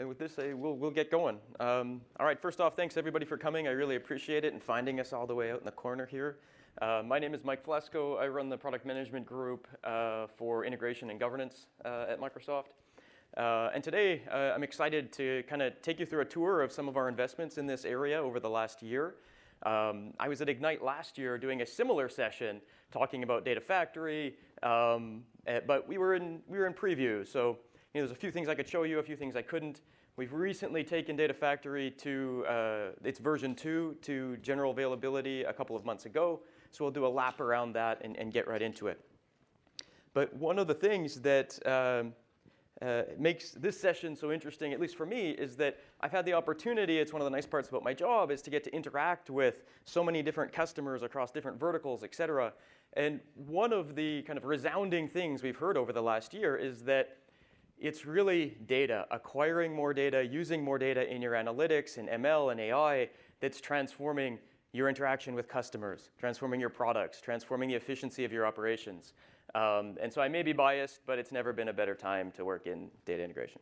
And with this, we'll get going. All right, first off, thanks everybody for coming. I really appreciate it and finding us all the way out in the corner here. My name is Mike Flesko. I run the product management group for integration and governance at Microsoft. And today, I'm excited to kind of take you through a tour of some of our investments in this area over the last year. I was at Ignite last year doing a similar session talking about Data Factory, but we were in preview. So there's a few things I could show you, a few things I couldn't. We've recently taken Data Factory to its version 2 to general availability a couple of months ago. So we'll do a lap around that and get right into it. But one of the things that makes this session so interesting, at least for me, is that I've had the opportunity, it's one of the nice parts about my job, is to get to interact with so many different customers across different verticals, et cetera. And one of the kind of resounding things we've heard over the last year is that it's really data, acquiring more data, using more data in your analytics and ML and AI that's transforming your interaction with customers, transforming your products, transforming the efficiency of your operations. And so I may be biased, but it's never been a better time to work in data integration.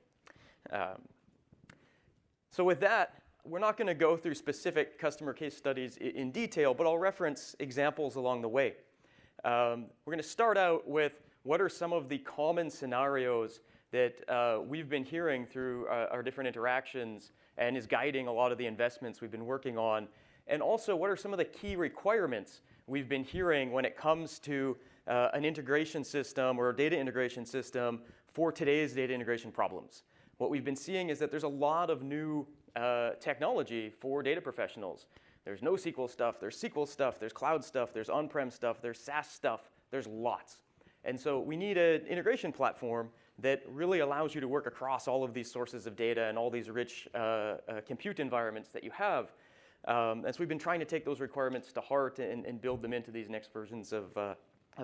So with that, we're not going to go through specific customer case studies in detail, but I'll reference examples along the way. We're going to start out with what are some of the common scenarios that we've been hearing through our different interactions and is guiding a lot of the investments we've been working on. And also, what are some of the key requirements we've been hearing when it comes to an integration system or a data integration system for today's data integration problems. What we've been seeing is that there's a lot of new technology for data professionals. There's NoSQL stuff, there's SQL stuff, there's cloud stuff, there's on-prem stuff, there's SaaS stuff, there's lots. And so we need an integration platform that really allows you to work across all of these sources of data and all these rich compute environments that you have. And so we've been trying to take those requirements to heart and build them into these next versions of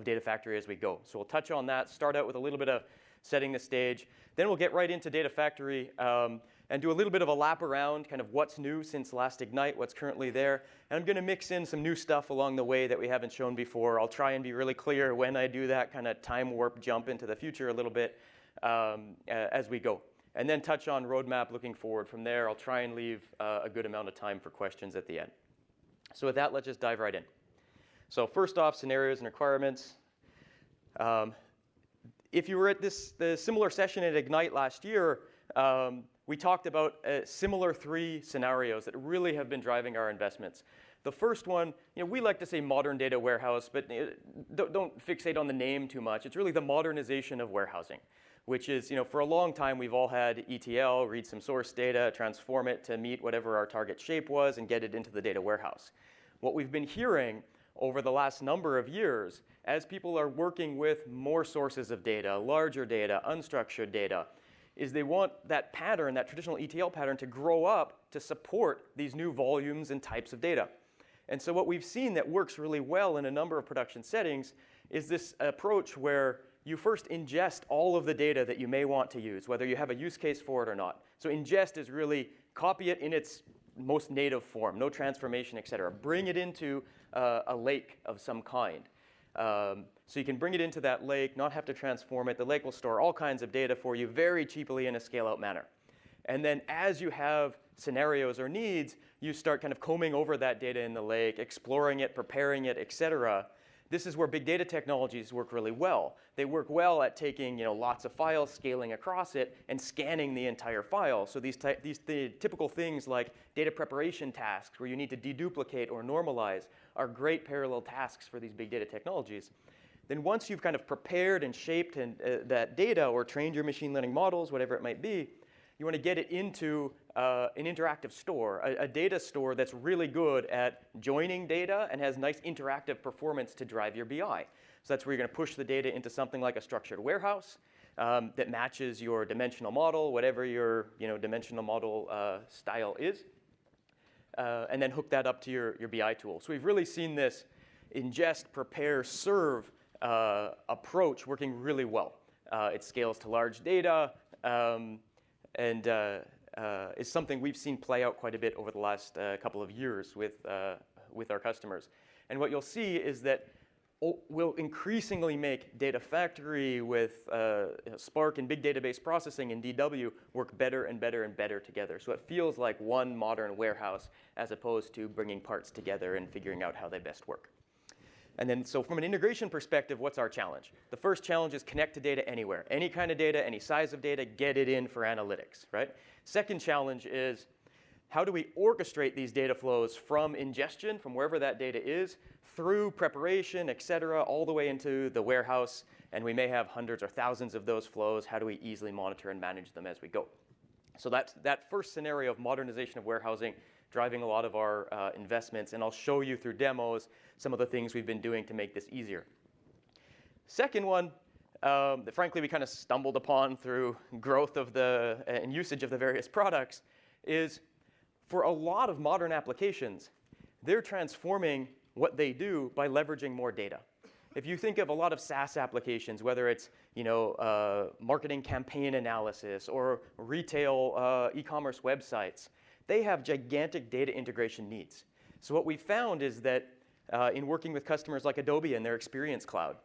Data Factory as we go. So we'll touch on that, start out with a little bit of setting the stage. Then we'll get right into Data Factory and do a little bit of a lap around kind of what's new since last Ignite, what's currently there. And I'm going to mix in some new stuff along the way that we haven't shown before. I'll try and be really clear when I do that kind of time warp jump into the future a little bit as we go. And then touch on roadmap looking forward. From there, I'll try and leave a good amount of time for questions at the end. So with that, let's just dive right in. So first off, scenarios and requirements. If you were at the similar session at Ignite last year, we talked about similar 3 scenarios that really have been driving our investments. The first one, we like to say modern data warehouse, but don't fixate on the name too much. It's really the modernization of warehousing, which is, for a long time, we've all had ETL, read some source data, transform it to meet whatever our target shape was, and get it into the data warehouse. What we've been hearing over the last number of years, as people are working with more sources of data, larger data, unstructured data, is they want that pattern, that traditional ETL pattern, to grow up to support these new volumes and types of data. And so what we've seen that works really well in a number of production settings is this approach where you first ingest all of the data that you may want to use, whether you have a use case for it or not. So ingest is really copy it in its most native form, no transformation, et cetera. Bring it into a lake of some kind. So you can bring it into that lake, not have to transform it. The lake will store all kinds of data for you very cheaply in a scale-out manner. And then as you have scenarios or needs, you start kind of combing over that data in the lake, exploring it, preparing it, et cetera. This is where big data technologies work really well. They work well at taking lots of files, scaling across it, and scanning the entire file. So these typical things like data preparation tasks where you need to deduplicate or normalize are great parallel tasks for these big data technologies. Then once you've kind of prepared and shaped that data or trained your machine learning models, whatever it might be, you want to get it into an interactive store, a data store that's really good at joining data and has nice interactive performance to drive your BI. So that's where you're going to push the data into something like a structured warehouse that matches your dimensional model, whatever your dimensional model style is, and then hook that up to your BI tool. So we've really seen this ingest, prepare, serve approach working really well. It scales to large data. And is something we've seen play out quite a bit over the last couple of years with our customers. And what you'll see is that will increasingly make Data Factory with Spark and big database processing and DW work better and better and better together. So it feels like one modern warehouse as opposed to bringing parts together and figuring out how they best work. And then, so from an integration perspective, what's our challenge? The first challenge is connect to data anywhere. Any kind of data, any size of data, get it in for analytics, right? Second challenge is how do we orchestrate these data flows from ingestion, from wherever that data is, through preparation, et cetera, all the way into the warehouse. And we may have hundreds or thousands of those flows. How do we easily monitor and manage them as we go? So that's that first scenario of modernization of warehousing driving a lot of our investments. And I'll show you through demos some of the things we've been doing to make this easier. Second one, that frankly we kind of stumbled upon through growth of and usage of the various products, is for a lot of modern applications, they're transforming what they do by leveraging more data. If you think of a lot of SaaS applications, whether it's marketing campaign analysis or retail e-commerce websites, they have gigantic data integration needs. So what we found is that in working with customers like Adobe and their Experience Cloud,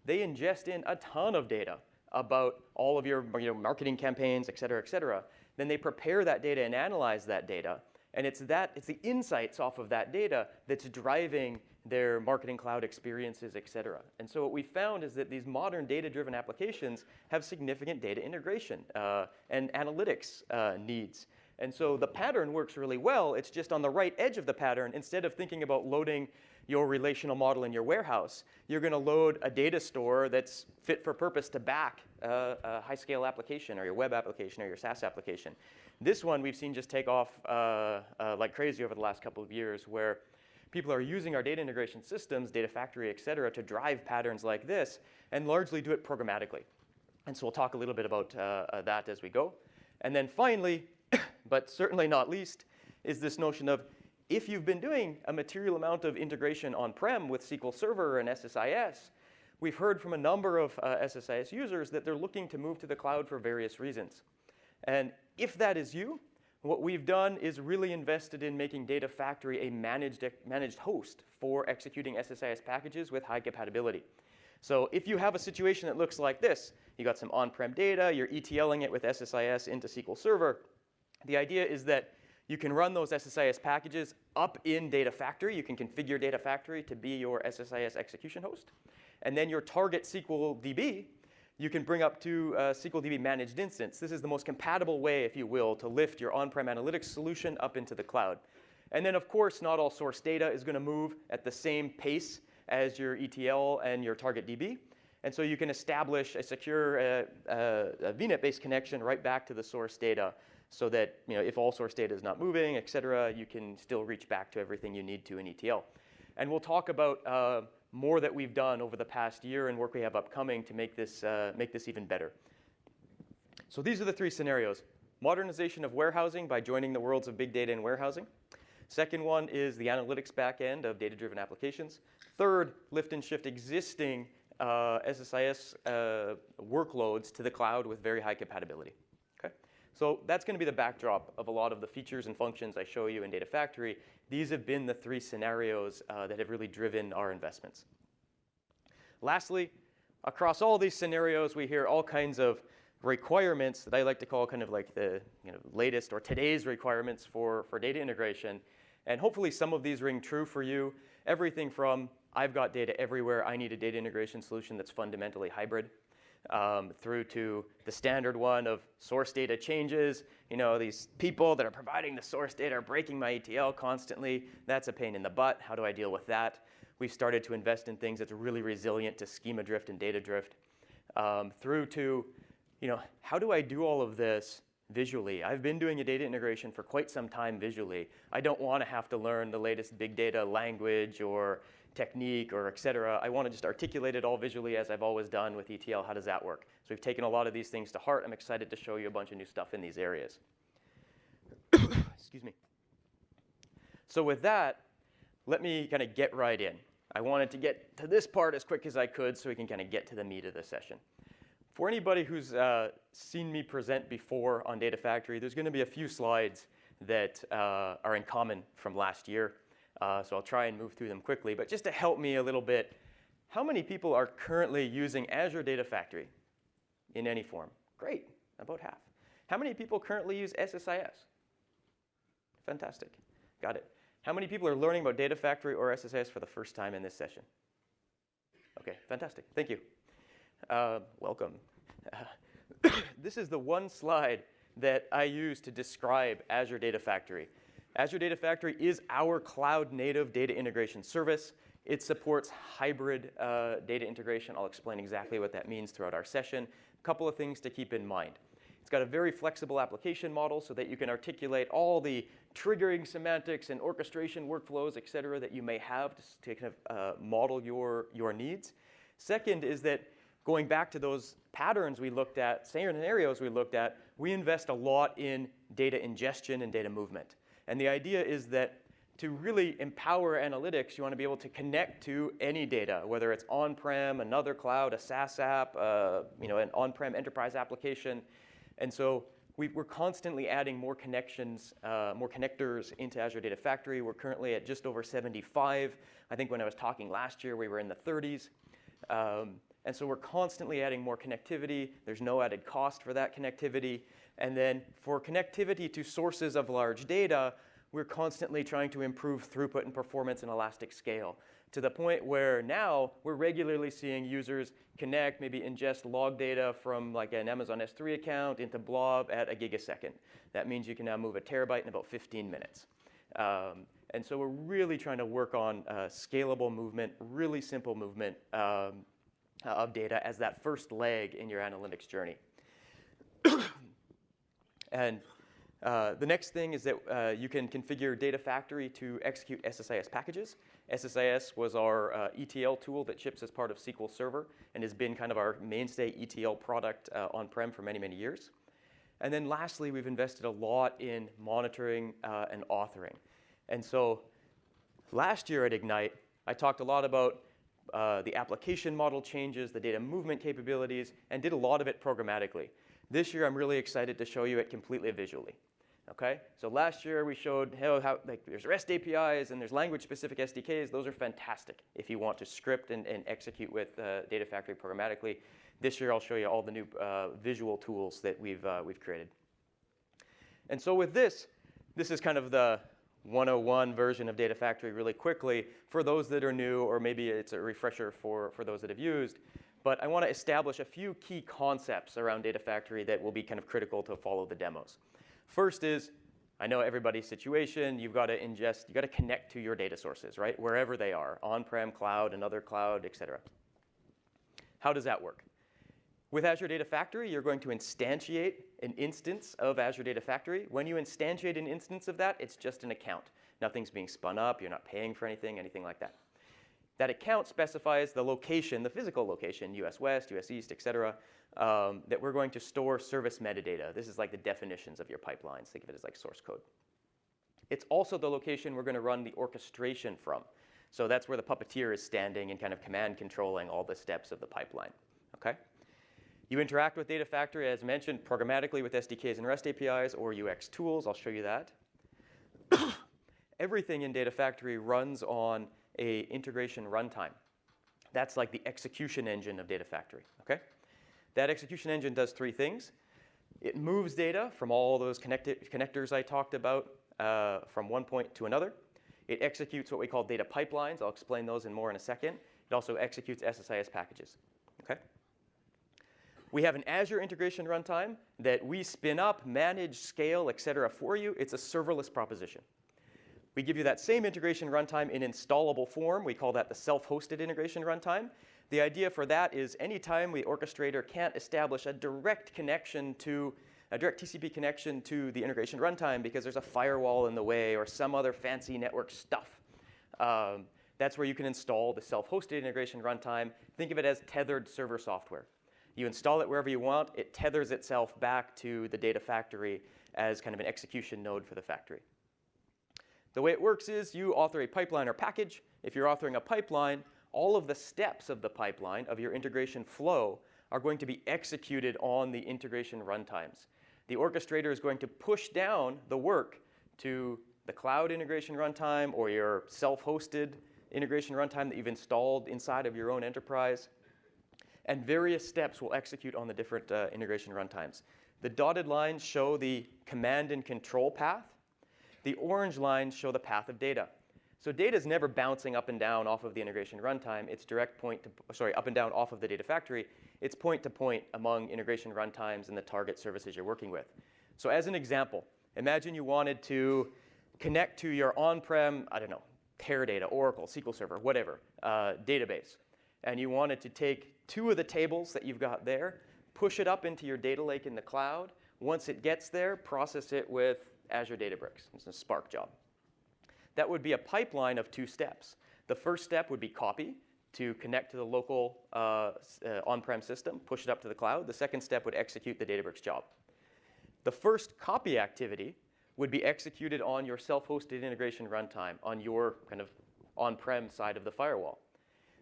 they ingest in a ton of data about all of your marketing campaigns, et cetera, et cetera. Then they prepare that data and analyze that data. And it's the insights off of that data that's driving their marketing cloud experiences, et cetera. And so what we found is that these modern data-driven applications have significant data integration and analytics needs. And so the pattern works really well. It's just on the right edge of the pattern. Instead of thinking about loading your relational model in your warehouse, you're going to load a data store that's fit for purpose to back a high-scale application or your web application or your SaaS application. This one we've seen just take off like crazy over the last couple of years, where people are using our data integration systems, Data Factory, et cetera, to drive patterns like this and largely do it programmatically. And so we'll talk a little bit about that as we go. And then finally, but certainly not least, is this notion of if you've been doing a material amount of integration on-prem with SQL Server and SSIS, we've heard from a number of SSIS users that they're looking to move to the cloud for various reasons. And if that is you, what we've done is really invested in making Data Factory a managed host for executing SSIS packages with high compatibility. So if you have a situation that looks like this, you got some on-prem data, you're ETLing it with SSIS into SQL Server, the idea is that you can run those SSIS packages up in Data Factory. You can configure Data Factory to be your SSIS execution host. And then your target SQL DB, you can bring up to a SQL DB managed instance. This is the most compatible way, if you will, to lift your on-prem analytics solution up into the cloud. And then, of course, not all source data is going to move at the same pace as your ETL and your target DB. And so you can establish a secure VNet-based connection right back to the source data, so that if all source data is not moving, et cetera, you can still reach back to everything you need to in ETL. And we'll talk about more that we've done over the past year and work we have upcoming to make this even better. So these are the three scenarios. Modernization of warehousing by joining the worlds of big data and warehousing. Second one is the analytics backend of data-driven applications. Third, lift and shift existing SSIS workloads to the cloud with very high compatibility. So that's going to be the backdrop of a lot of the features and functions I show you in Data Factory. These have been the three scenarios that have really driven our investments. Lastly, across all these scenarios, we hear all kinds of requirements that I like to call kind of like the latest or today's requirements for data integration. And hopefully some of these ring true for you. Everything from I've got data everywhere, I need a data integration solution that's fundamentally hybrid, through to the standard one of source data changes. These people that are providing the source data are breaking my ETL constantly. That's a pain in the butt. How do I deal with that? We've started to invest in things that's really resilient to schema drift and data drift. Through to, how do I do all of this visually? I've been doing a data integration for quite some time visually. I don't want to have to learn the latest big data language or technique or et cetera. I want to just articulate it all visually as I've always done with ETL. How does that work? So we've taken a lot of these things to heart. I'm excited to show you a bunch of new stuff in these areas. Excuse me. So with that, let me kind of get right in. I wanted to get to this part as quick as I could so we can kind of get to the meat of the session. For anybody who's seen me present before on Data Factory, there's going to be a few slides that are in common from last year. So I'll try and move through them quickly. But just to help me a little bit How many people are currently using Azure Data Factory in any form? Great, about half. How many people currently use SSIS? Fantastic, got it. How many people are learning about Data Factory or SSIS for the first time in this session? Okay, fantastic, thank you. Welcome. This is the one slide that I use to describe Azure Data Factory. Azure Data Factory is our cloud-native data integration service. It supports hybrid data integration. I'll explain exactly what that means throughout our session. A couple of things to keep in mind. It's got a very flexible application model so that you can articulate all the triggering semantics and orchestration workflows, et cetera, that you may have to kind of model your needs. Second is that going back to those patterns we looked at, scenarios we looked at, we invest a lot in data ingestion and data movement. And the idea is that to really empower analytics, you want to be able to connect to any data, whether it's on-prem, another cloud, a SaaS app, an on-prem enterprise application. And so we're constantly adding more connections, more connectors into Azure Data Factory. We're currently at just over 75. I think when I was talking last year, we were in the 30s. And so we're constantly adding more connectivity. There's no added cost for that connectivity. And then for connectivity to sources of large data, we're constantly trying to improve throughput and performance and elastic scale to the point where now we're regularly seeing users connect, maybe ingest log data from like an Amazon S3 account into Blob at a gigasecond. That means you can now move a terabyte in about 15 minutes. And so we're really trying to work on scalable movement, really simple movement of data as that first leg in your analytics journey. And the next thing is that you can configure Data Factory to execute SSIS packages. SSIS was our ETL tool that ships as part of SQL Server and has been kind of our mainstay ETL product on-prem for many, many years. And then lastly, we've invested a lot in monitoring and authoring. And so last year at Ignite, I talked a lot about the application model changes, the data movement capabilities, and did a lot of it programmatically. This year, I'm really excited to show you it completely visually. Okay? So last year, we showed how like, there's REST APIs and there's language-specific SDKs. Those are fantastic if you want to script and execute with Data Factory programmatically. This year, I'll show you all the new visual tools that we've created. And so with this is kind of the 101 version of Data Factory really quickly for those that are new, or maybe it's a refresher for those that have used. But I want to establish a few key concepts around Data Factory that will be kind of critical to follow the demos. First is, I know everybody's situation, you've got to ingest, you've got to connect to your data sources, right? Wherever they are, on-prem, cloud, another cloud, et cetera. How does that work? With Azure Data Factory, you're going to instantiate an instance of Azure Data Factory. When you instantiate an instance of that, it's just an account. Nothing's being spun up, you're not paying for anything like that. That account specifies the location, the physical location, US West, US East, et cetera, that we're going to store service metadata. This is like the definitions of your pipelines. Think of it as like source code. It's also the location we're going to run the orchestration from. So that's where the puppeteer is standing and kind of command controlling all the steps of the pipeline. Okay? You interact with Data Factory, as mentioned, programmatically with SDKs and REST APIs or UX tools. I'll show you that. Everything in Data Factory runs on a integration runtime. That's like the execution engine of Data Factory. Okay? That execution engine does three things. It moves data from all those connectors I talked about from one point to another. It executes what we call data pipelines. I'll explain those more in a second. It also executes SSIS packages. Okay? We have an Azure integration runtime that we spin up, manage, scale, et cetera for you. It's a serverless proposition. We give you that same integration runtime in installable form. We call that the self-hosted integration runtime. The idea for that is anytime the orchestrator can't establish a direct connection to a direct TCP connection to the integration runtime because there's a firewall in the way or some other fancy network stuff. That's where you can install the self-hosted integration runtime. Think of it as tethered server software. You install it wherever you want. It tethers itself back to the Data Factory as kind of an execution node for the factory. The way it works is you author a pipeline or package. If you're authoring a pipeline, all of the steps of the pipeline of your integration flow are going to be executed on the integration runtimes. The orchestrator is going to push down the work to the cloud integration runtime or your self-hosted integration runtime that you've installed inside of your own enterprise. And various steps will execute on the different integration runtimes. The dotted lines show the command and control path. The orange lines show the path of data. So data is never bouncing up and down off of the integration runtime. It's up and down off of the data factory. It's point to point among integration runtimes and the target services you're working with. So as an example, imagine you wanted to connect to your on-prem, I don't know, Teradata, Oracle, SQL Server, whatever, database. And you wanted to take 2 of the tables that you've got there, push it up into your data lake in the cloud. Once it gets there, process it with Azure Databricks. It's a Spark job. That would be a pipeline of 2 steps. The first step would be copy to connect to the local on-prem system, push it up to the cloud. The second step would execute the Databricks job. The first copy activity would be executed on your self-hosted integration runtime on your kind of on-prem side of the firewall.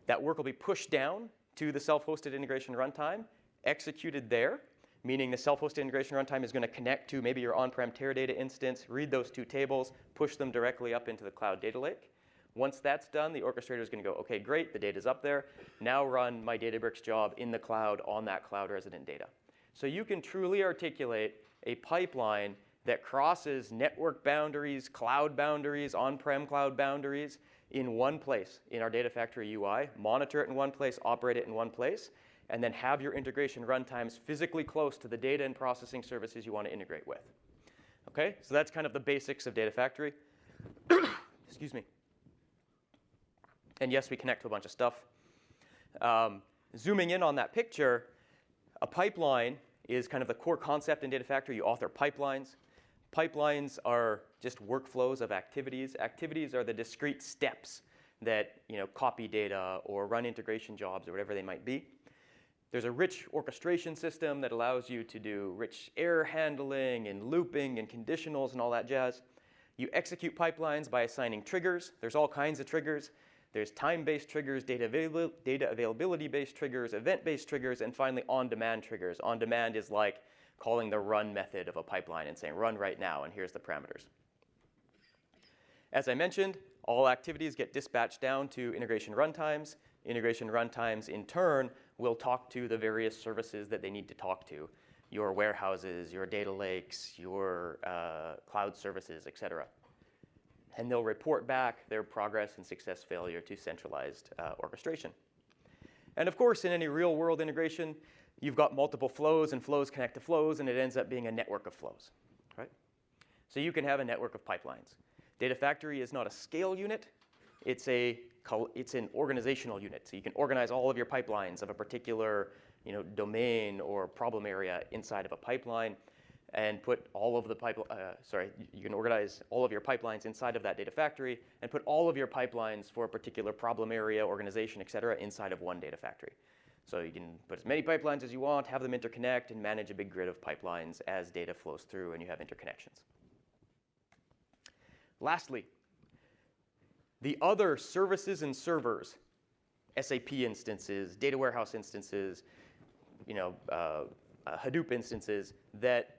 That work will be pushed down to the self-hosted integration runtime, executed there, meaning the self-hosted integration runtime is going to connect to maybe your on-prem Teradata instance, read those 2 tables, push them directly up into the cloud data lake. Once that's done, the orchestrator is going to go, OK, great, the data's up there. Now run my Databricks job in the cloud on that cloud resident data. So you can truly articulate a pipeline that crosses network boundaries, cloud boundaries, on-prem cloud boundaries in one place in our Data Factory UI, monitor it in one place, operate it in one place, and then have your integration runtimes physically close to the data and processing services you want to integrate with. Okay, so that's kind of the basics of Data Factory. Excuse me. And yes, we connect to a bunch of stuff. Zooming in on that picture, a pipeline is kind of the core concept in Data Factory. You author pipelines. Pipelines are just workflows of activities. Activities are the discrete steps that copy data or run integration jobs or whatever they might be. There's a rich orchestration system that allows you to do rich error handling and looping and conditionals and all that jazz. You execute pipelines by assigning triggers. There's all kinds of triggers. There's time-based triggers, data availability-based triggers, event-based triggers, and finally on-demand triggers. On-demand is like calling the run method of a pipeline and saying, run right now, and here's the parameters. As I mentioned, all activities get dispatched down to integration runtimes. Integration runtimes, in turn, will talk to the various services that they need to talk to, your warehouses, your data lakes, your cloud services, et cetera. And they'll report back their progress and success failure to centralized orchestration. And of course, in any real-world integration, you've got multiple flows, and flows connect to flows, and it ends up being a network of flows, right? So you can have a network of pipelines. Data Factory is not a scale unit. It's an organizational unit. So you can organize all of your pipelines of a particular domain or problem area inside of a pipeline and put all of the you can organize all of your pipelines inside of that Data Factory and put all of your pipelines for a particular problem area, organization, et cetera, inside of one Data Factory. So you can put as many pipelines as you want, have them interconnect, and manage a big grid of pipelines as data flows through and you have interconnections. Lastly, the other services and servers, SAP instances, data warehouse instances, Hadoop instances that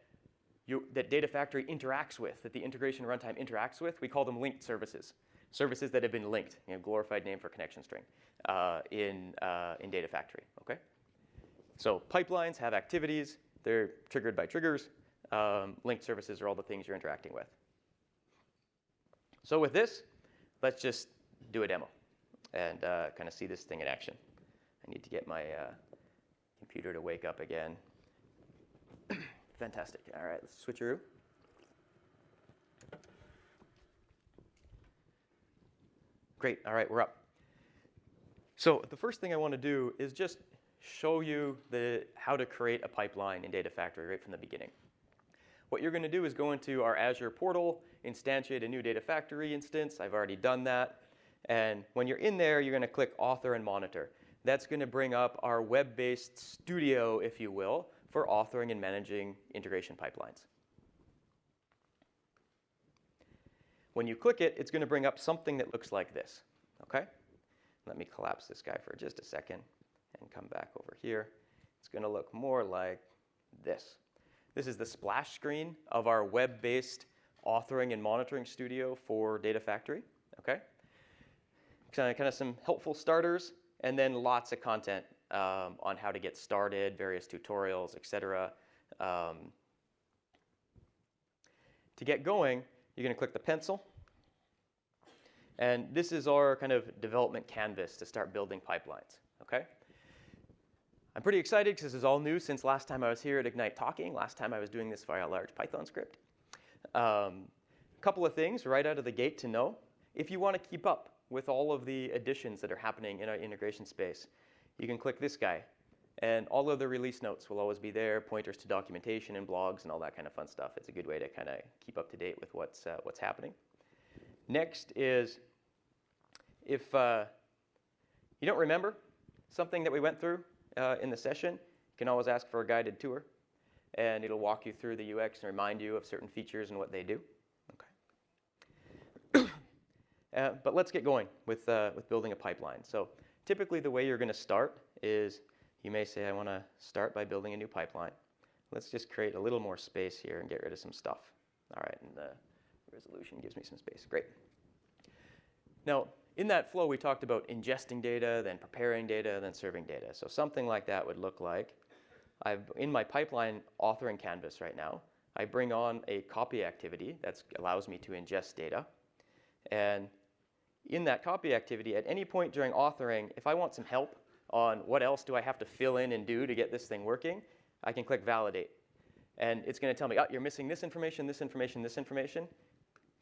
Data Factory interacts with, that the integration runtime interacts with, we call them linked services. Services that have been linked, glorified name for connection string, in Data Factory, okay? So pipelines have activities. They're triggered by triggers. Linked services are all the things you're interacting with. So with this, let's just do a demo and kind of see this thing in action. I need to get my computer to wake up again. Fantastic. All right, let's switcheroo. Great. All right, we're up. So the first thing I want to do is just show you how to create a pipeline in Data Factory right from the beginning. What you're going to do is go into our Azure portal, instantiate a new Data Factory instance. I've already done that. And when you're in there, you're going to click Author and Monitor. That's going to bring up our web-based studio, if you will, for authoring and managing integration pipelines. When you click it, it's going to bring up something that looks like this. Okay? Let me collapse this guy for just a second and come back over here. It's going to look more like this. This is the splash screen of our web-based authoring and monitoring studio for Data Factory. Okay? kind of some helpful starters, and then lots of content on how to get started, various tutorials, etc. To get going, you're going to click the pencil. And this is our kind of development canvas to start building pipelines, okay? I'm pretty excited because this is all new since last time I was here at Ignite talking. Last time I was doing this via a large Python script. Couple of things right out of the gate to know. If you want to keep up with all of the additions that are happening in our integration space, you can click this guy. And all of the release notes will always be there, pointers to documentation and blogs and all that kind of fun stuff. It's a good way to kind of keep up to date with what's happening. Next is, if you don't remember something that we went through in the session, you can always ask for a guided tour. And it'll walk you through the UX and remind you of certain features and what they do. Okay. But let's get going with building a pipeline. So typically the way you're going to start is you may say, I want to start by building a new pipeline. Let's just create a little more space here and get rid of some stuff. All right, and the resolution gives me some space. Great. Now, in that flow, we talked about ingesting data, then preparing data, then serving data. So something like that would look like, in my pipeline authoring canvas right now, I bring on a copy activity that allows me to ingest data. And in that copy activity, at any point during authoring, if I want some help on what else do I have to fill in and do to get this thing working, I can click validate. And it's going to tell me, oh, you're missing this information, this information, this information.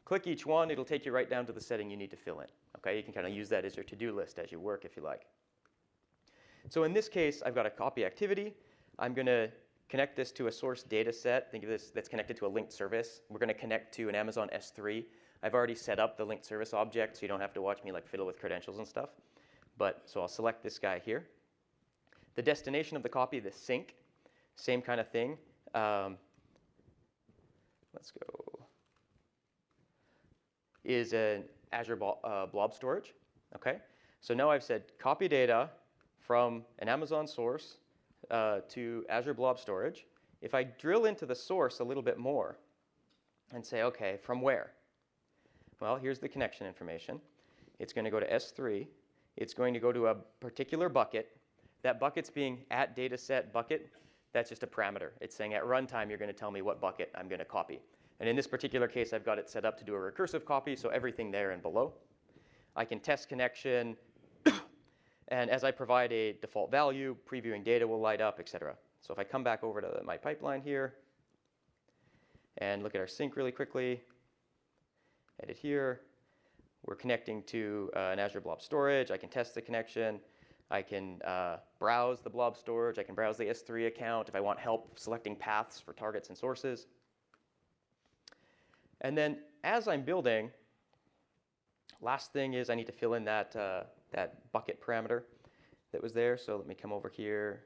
Click each one. It'll take you right down to the setting you need to fill in. Okay, you can kind of use that as your to-do list as you work if you like. So in this case, I've got a copy activity. I'm going to connect this to a source data set. Think of this that's connected to a linked service. We're going to connect to an Amazon S3. I've already set up the linked service object, so you don't have to watch me like fiddle with credentials and stuff. So I'll select this guy here. The destination of the copy, the sink, same kind of thing. Let's go. Is an Azure blob storage. Okay. So now I've said copy data from an Amazon source to Azure blob storage. If I drill into the source a little bit more and say, okay, from where? Well, here's the connection information. It's going to go to S3. It's going to go to a particular bucket. That bucket's being at dataset bucket. That's just a parameter. It's saying at runtime, you're going to tell me what bucket I'm going to copy. And in this particular case, I've got it set up to do a recursive copy, so everything there and below. I can test connection. And as I provide a default value, previewing data will light up, etc. So if I come back over to my pipeline here and look at our sync really quickly, edit here. We're connecting to an Azure blob storage. I can test the connection. I can browse the blob storage. I can browse the S3 account if I want help selecting paths for targets and sources. And then as I'm building, last thing is I need to fill in that bucket parameter that was there. So let me come over here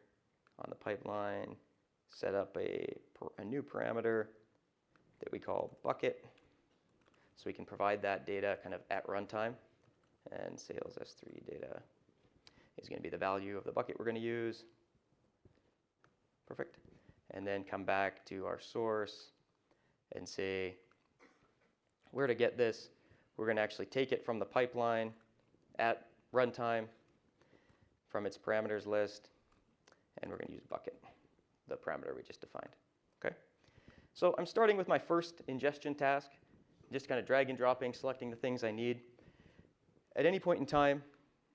on the pipeline, set up a new parameter that we call bucket. So we can provide that data kind of at runtime. And sales S3 data is going to be the value of the bucket we're going to use. Perfect. And then come back to our source and say where to get this. We're going to actually take it from the pipeline at runtime from its parameters list, and we're going to use bucket, the parameter we just defined. Okay. So I'm starting with my first ingestion task, just kind of drag and dropping, selecting the things I need. At any point in time,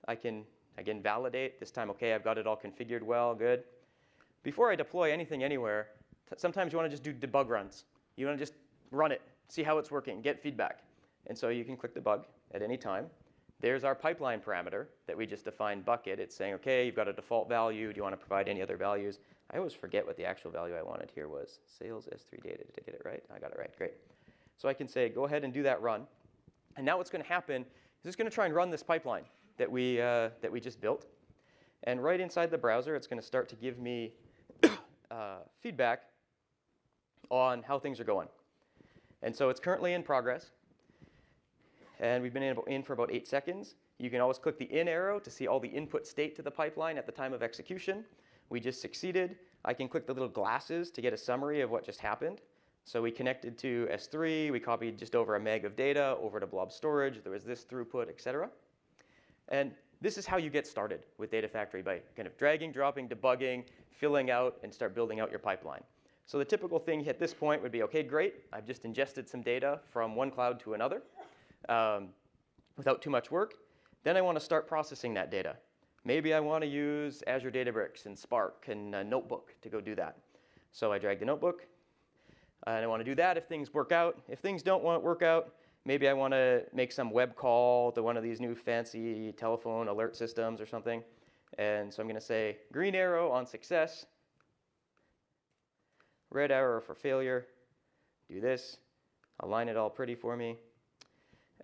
I can, again, validate. This time, okay, I've got it all configured well, good. Before I deploy anything anywhere, sometimes you want to just do debug runs. You want to just run it, see how it's working, get feedback. And so you can click debug at any time. There's our pipeline parameter that we just defined bucket. It's saying, okay, you've got a default value. Do you want to provide any other values? I always forget what the actual value I wanted here was. Sales S3 data. Did I get it right? I got it right. Great. So I can say, go ahead and do that run. And now what's going to happen is it's going to try and run this pipeline that we just built. And right inside the browser, it's going to start to give me feedback on how things are going. And so it's currently in progress. And we've been in for about 8 seconds. You can always click the in arrow to see all the input state to the pipeline at the time of execution. We just succeeded. I can click the little glasses to get a summary of what just happened. So we connected to S3. We copied just over a meg of data over to blob storage. There was this throughput, et cetera. And this is how you get started with Data Factory, by kind of dragging, dropping, debugging, filling out, and start building out your pipeline. So the typical thing at this point would be, OK, great. I've just ingested some data from one cloud to another without too much work. Then I want to start processing that data. Maybe I want to use Azure Databricks and Spark and a notebook to go do that. So I drag the notebook, and I want to do that if things work out. If things don't work out, maybe I want to make some web call to one of these new fancy telephone alert systems or something. And so I'm going to say green arrow on success, red arrow for failure. Do this. Align it all pretty for me.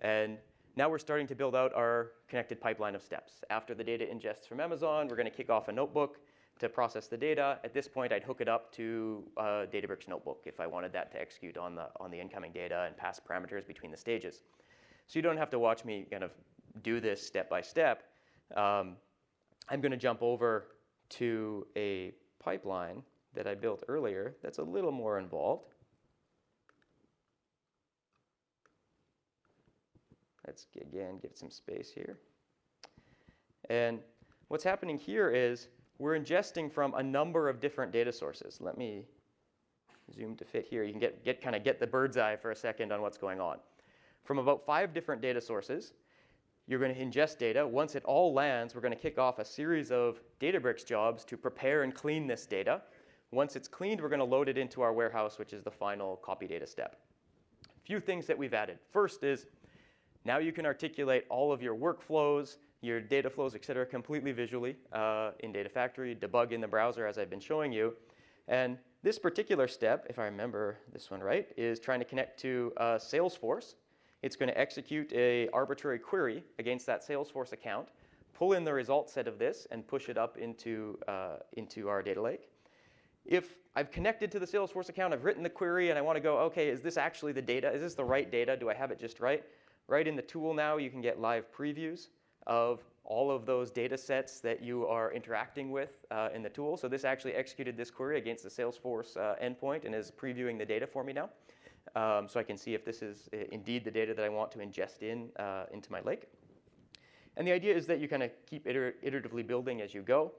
And now we're starting to build out our connected pipeline of steps. After the data ingests from Amazon, we're going to kick off a notebook to process the data. At this point, I'd hook it up to a Databricks notebook if I wanted that to execute on the incoming data and pass parameters between the stages. So you don't have to watch me kind of do this step by step. I'm going to jump over to a pipeline that I built earlier that's a little more involved. Let's, again, give some space here. And what's happening here is we're ingesting from a number of different data sources. Let me zoom to fit here. You can kind of get the bird's eye for a second on what's going on. From about 5 different data sources, you're going to ingest data. Once it all lands, we're going to kick off a series of Databricks jobs to prepare and clean this data. Once it's cleaned, we're going to load it into our warehouse, which is the final copy data step. A few things that we've added. First is, now you can articulate all of your workflows, your data flows, et cetera, completely visually in Data Factory, debug in the browser as I've been showing you. And this particular step, if I remember this one right, is trying to connect to Salesforce. It's going to execute an arbitrary query against that Salesforce account, pull in the result set of this, and push it up into our data lake. If I've connected to the Salesforce account, I've written the query, and I want to go, OK, is this actually the data? Is this the right data? Do I have it just right? Right in the tool now, you can get live previews of all of those data sets that you are interacting with in the tool. So this actually executed this query against the Salesforce endpoint and is previewing the data for me now. So I can see if this is indeed the data that I want to ingest into my lake. And the idea is that you kind of keep iteratively building as you go.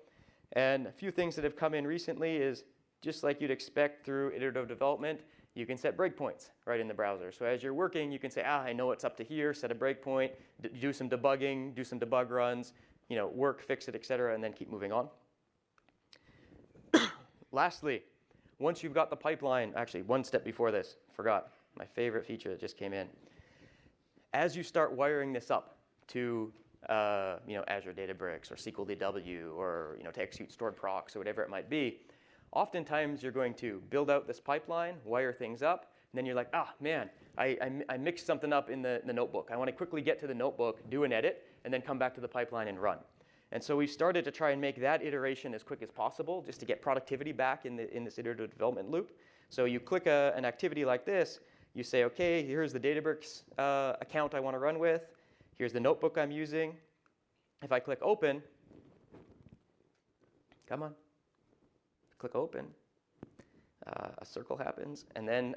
And a few things that have come in recently is, just like you'd expect through iterative development, you can set breakpoints right in the browser. So as you're working, you can say, I know it's up to here, set a breakpoint, do some debugging, do some debug runs, work, fix it, et cetera, and then keep moving on. Lastly, once you've got the pipeline, actually, one step before this, forgot, my favorite feature that just came in. As you start wiring this up to Azure Databricks or SQL DW or to execute stored procs or whatever it might be, oftentimes you're going to build out this pipeline, wire things up, and then you're like, man, I mixed something up in the notebook. I want to quickly get to the notebook, do an edit, and then come back to the pipeline and run. And so we started to try and make that iteration as quick as possible, just to get productivity back in this iterative development loop. So you click an activity like this, you say, OK, here's the Databricks account I want to run with. Here's the notebook I'm using. If I click open, come on. Click open, a circle happens, and then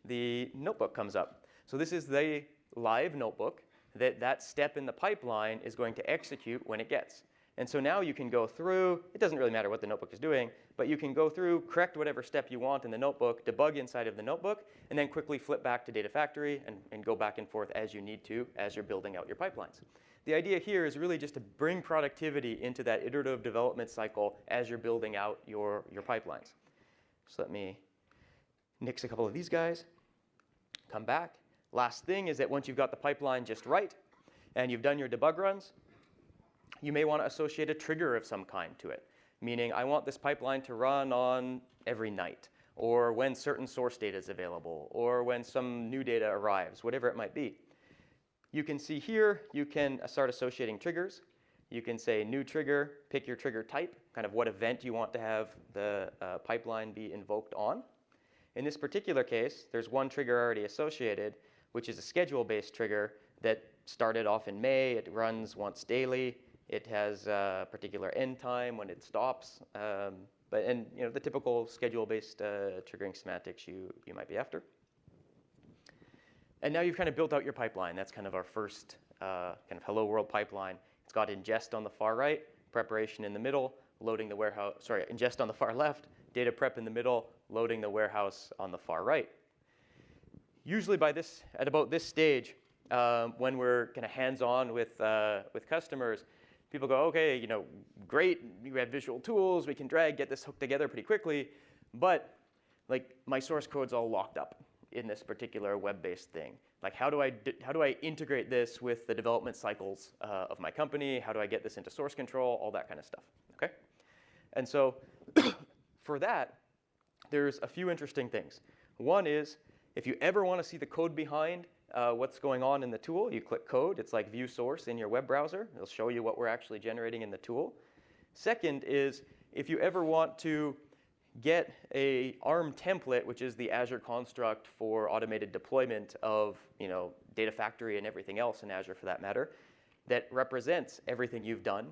the notebook comes up. So this is the live notebook that step in the pipeline is going to execute when it gets. And so now you can go through, it doesn't really matter what the notebook is doing, but you can go through, correct whatever step you want in the notebook, debug inside of the notebook, and then quickly flip back to Data Factory and go back and forth as you need to as you're building out your pipelines. The idea here is really just to bring productivity into that iterative development cycle as you're building out your pipelines. So let me nix a couple of these guys, come back. Last thing is that once you've got the pipeline just right and you've done your debug runs, you may want to associate a trigger of some kind to it, meaning I want this pipeline to run on every night, or when certain source data is available, or when some new data arrives, whatever it might be. You can see here, you can start associating triggers. You can say new trigger, pick your trigger type, kind of what event you want to have the pipeline be invoked on. In this particular case, there's one trigger already associated, which is a schedule-based trigger that started off in May. It runs once daily. It has a particular end time when it stops. And the typical schedule-based triggering semantics you might be after. And now you've kind of built out your pipeline. That's kind of our first kind of hello world pipeline. It's got ingest on the far right, preparation in the middle, loading the warehouse, sorry, ingest on the far left, data prep in the middle, loading the warehouse on the far right. Usually at about this stage, when we're kind of hands-on with customers, people go, okay, great, we have visual tools, we can get this hooked together pretty quickly, but like my source code's all locked up in this particular web-based thing. Like how do I integrate this with the development cycles of my company? How do I get this into source control? All that kind of stuff, okay? And so for that, there's a few interesting things. One is, if you ever want to see the code behind what's going on in the tool, you click code. It's like view source in your web browser. It'll show you what we're actually generating in the tool. Second is, if you ever want to get a ARM template, which is the Azure construct for automated deployment of Data Factory and everything else in Azure for that matter, that represents everything you've done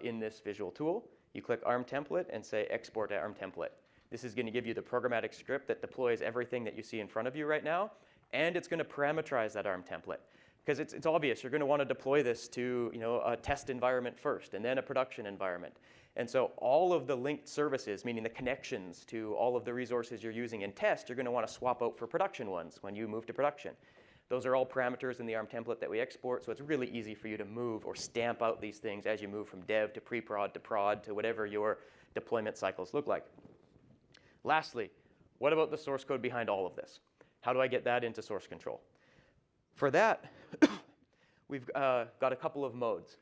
in this visual tool, you click ARM template and say export to ARM template. This is going to give you the programmatic script that deploys everything that you see in front of you right now, and it's going to parameterize that ARM template. Because it's obvious, you're going to want to deploy this to a test environment first, and then a production environment. And so all of the linked services, meaning the connections to all of the resources you're using in test, you're going to want to swap out for production ones when you move to production. Those are all parameters in the ARM template that we export, so it's really easy for you to move or stamp out these things as you move from dev to pre-prod to prod to whatever your deployment cycles look like. Lastly, what about the source code behind all of this? How do I get that into source control? For that, we've got a couple of modes.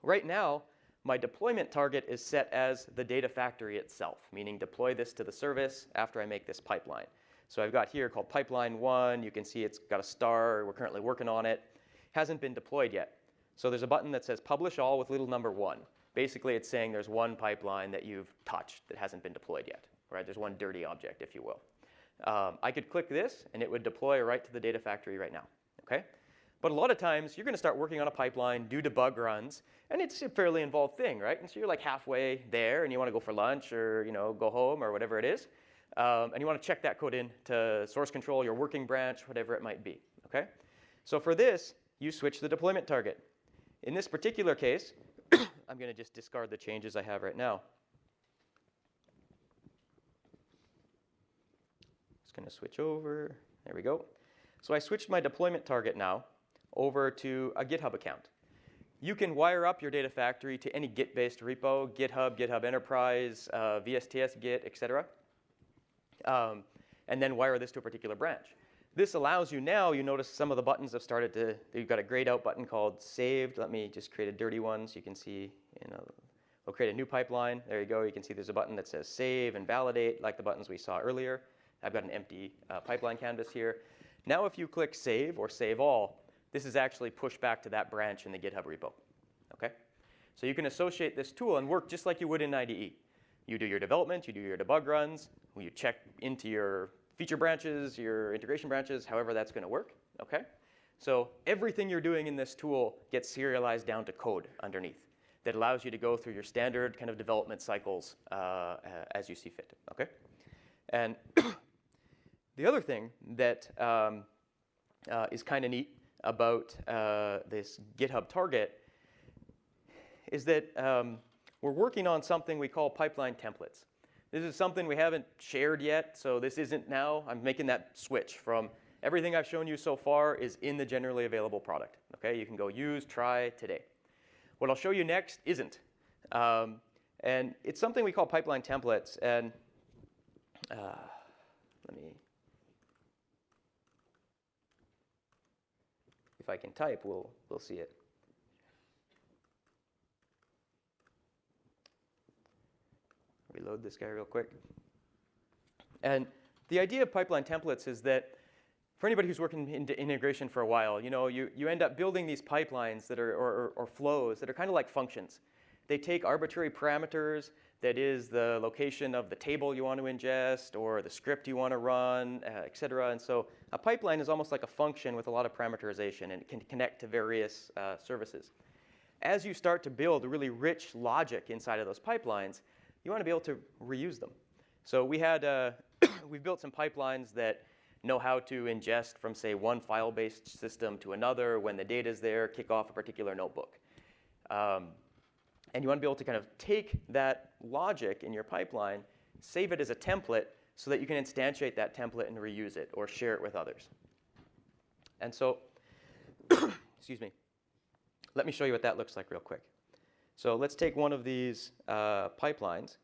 Right now, my deployment target is set as the data factory itself, meaning deploy this to the service after I make this pipeline. So I've got here called pipeline 1. You can see it's got a star. We're currently working on it. Hasn't been deployed yet. So there's a button that says publish all with little number 1. Basically, it's saying there's one pipeline that you've touched that hasn't been deployed yet. Right? There's one dirty object, if you will. I could click this, and it would deploy right to the data factory right now. Okay? But a lot of times, you're going to start working on a pipeline, do debug runs, and it's a fairly involved thing, right? And so you're like halfway there, and you want to go for lunch or go home or whatever it is. And you want to check that code into source control, your working branch, whatever it might be. Okay? So for this, you switch the deployment target. In this particular case, I'm going to just discard the changes I have right now. Just going to switch over. There we go. So I switched my deployment target now over to a GitHub account. You can wire up your data factory to any Git-based repo, GitHub, GitHub Enterprise, VSTS Git, etc. And then wire this to a particular branch. This allows you now, you notice some of the buttons have started to, you've got a grayed out button called saved. Let me just create a dirty one so you can see, we'll create a new pipeline. There you go. You can see there's a button that says save and validate, like the buttons we saw earlier. I've got an empty pipeline canvas here. Now if you click save or save all, this is actually pushed back to that branch in the GitHub repo. Okay? So you can associate this tool and work just like you would in IDE. You do your development, you do your debug runs, you check into your feature branches, your integration branches, however that's going to work. Okay? So everything you're doing in this tool gets serialized down to code underneath that allows you to go through your standard kind of development cycles as you see fit. Okay? And the other thing that is kind of neat about this GitHub target is that we're working on something we call pipeline templates. This is something we haven't shared yet, so this isn't now. I'm making that switch from everything I've shown you so far is in the generally available product. Okay, you can go use, try today. What I'll show you next isn't. And it's something we call pipeline templates. And let me, if I can type, we'll see it. Reload this guy real quick. And the idea of pipeline templates is that for anybody who's working into integration for a while, you end up building these pipelines that are, or flows that are kind of like functions. They take arbitrary parameters, that is the location of the table you want to ingest or the script you want to run, et cetera. And so a pipeline is almost like a function with a lot of parameterization, and it can connect to various services. As you start to build really rich logic inside of those pipelines, you want to be able to reuse them. So we've built some pipelines that know how to ingest from, say, one file-based system to another when the data's there, kick off a particular notebook. And you want to be able to kind of take that logic in your pipeline, save it as a template so that you can instantiate that template and reuse it or share it with others. And so, excuse me, let me show you what that looks like real quick. So let's take one of these pipelines.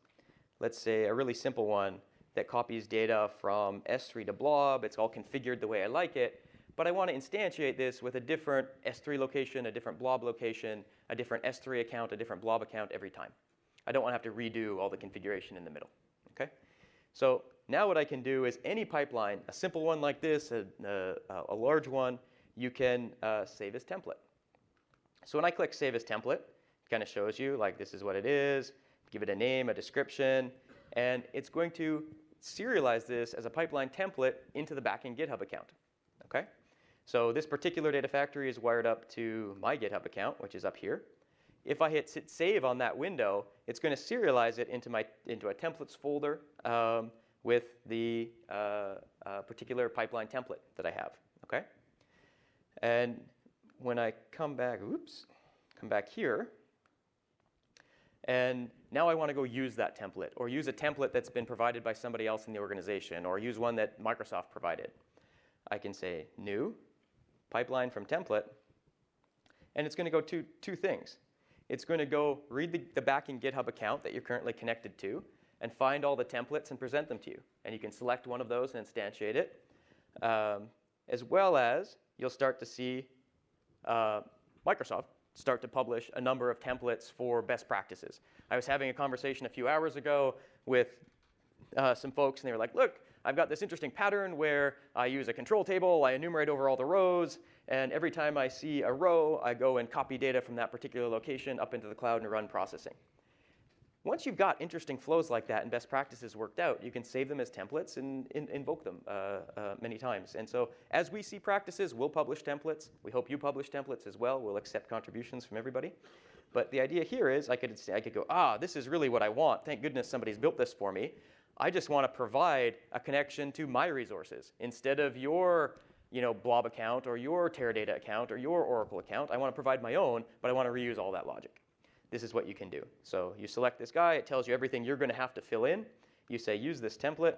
Let's say a really simple one that copies data from S3 to blob. It's all configured the way I like it. But I want to instantiate this with a different S3 location, a different blob location, a different S3 account, a different blob account every time. I don't want to have to redo all the configuration in the middle. Okay? So now what I can do is any pipeline, a simple one like this, a large one, you can save as template. So when I click Save as Template, it kind of shows you, like, this is what it is. Give it a name, a description, and it's going to serialize this as a pipeline template into the backend GitHub account. Okay? So this particular data factory is wired up to my GitHub account, which is up here. If I hit Save on that window, it's going to serialize it into a templates folder with the particular pipeline template that I have. Okay? And when I come back here, and now I want to go use that template, or use a template that's been provided by somebody else in the organization, or use one that Microsoft provided. I can say New, Pipeline from Template, and it's going to go two things. It's going to go read the backend GitHub account that you're currently connected to, and find all the templates and present them to you. And you can select one of those and instantiate it, as well as you'll start to see Microsoft start to publish a number of templates for best practices. I was having a conversation a few hours ago with some folks, and they were like, look, I've got this interesting pattern where I use a control table, I enumerate over all the rows, and every time I see a row, I go and copy data from that particular location up into the cloud and run processing. Once you've got interesting flows like that and best practices worked out, you can save them as templates and invoke them many times. And so as we see practices, we'll publish templates. We hope you publish templates as well. We'll accept contributions from everybody. But the idea here is I could go, this is really what I want. Thank goodness somebody's built this for me. I just want to provide a connection to my resources. Instead of your blob account or your Teradata account or your Oracle account, I want to provide my own, but I want to reuse all that logic. This is what you can do. So you select this guy. It tells you everything you're going to have to fill in. You say, use this template.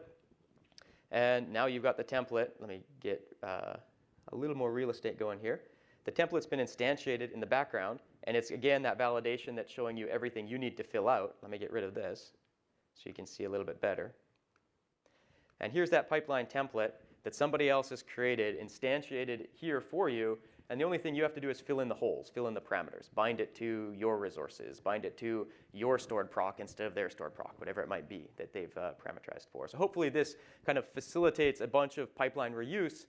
And now you've got the template. Let me get a little more real estate going here. The template's been instantiated in the background. And it's, again, that validation that's showing you everything you need to fill out. Let me get rid of this so you can see a little bit better. And here's that pipeline template that somebody else has created, instantiated here for you. And the only thing you have to do is fill in the holes, fill in the parameters, bind it to your resources, bind it to your stored proc instead of their stored proc, whatever it might be that they've parameterized for. So hopefully this kind of facilitates a bunch of pipeline reuse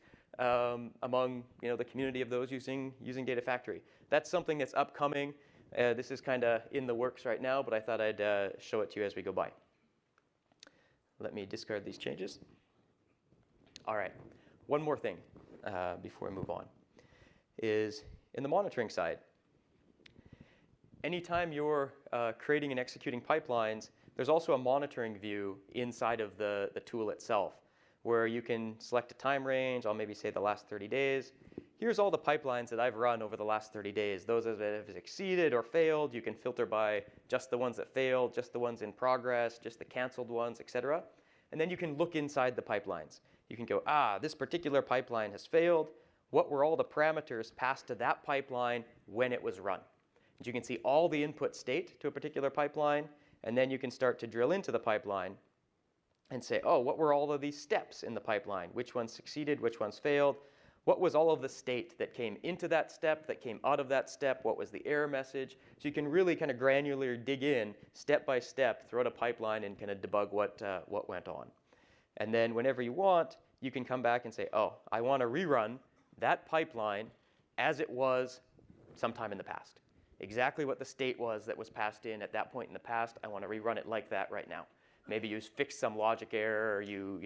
among the community of those using Data Factory. That's something that's upcoming. This is kind of in the works right now, but I thought I'd show it to you as we go by. Let me discard these changes. All right, one more thing before we move on is in the monitoring side. Anytime you're creating and executing pipelines, there's also a monitoring view inside of the tool itself where you can select a time range. I'll maybe say the last 30 days. Here's all the pipelines that I've run over the last 30 days. Those that have succeeded or failed, you can filter by just the ones that failed, just the ones in progress, just the canceled ones, etc. And then you can look inside the pipelines. You can go, this particular pipeline has failed. What were all the parameters passed to that pipeline when it was run? And you can see all the input state to a particular pipeline, and then you can start to drill into the pipeline and say, what were all of these steps in the pipeline? Which ones succeeded, which ones failed? What was all of the state that came into that step, that came out of that step? What was the error message? So you can really kind of granularly dig in step by step throughout a pipeline and kind of debug what went on. And then whenever you want, you can come back and say, I want to rerun that pipeline as it was sometime in the past. Exactly what the state was that was passed in at that point in the past, I want to rerun it like that right now. Maybe you fixed some logic error, or you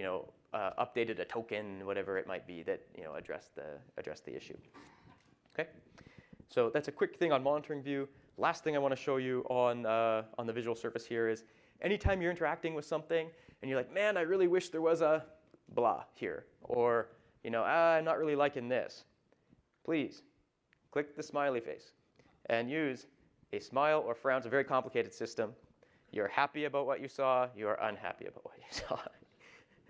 updated a token, whatever it might be that addressed the issue. Okay, so that's a quick thing on monitoring view. Last thing I want to show you on the visual surface here is anytime you're interacting with something and you're like, man, I really wish there was a blah here, or I'm not really liking this. Please click the smiley face and use a smile or frown is a very complicated system. You're happy about what you saw. You are unhappy about what you saw.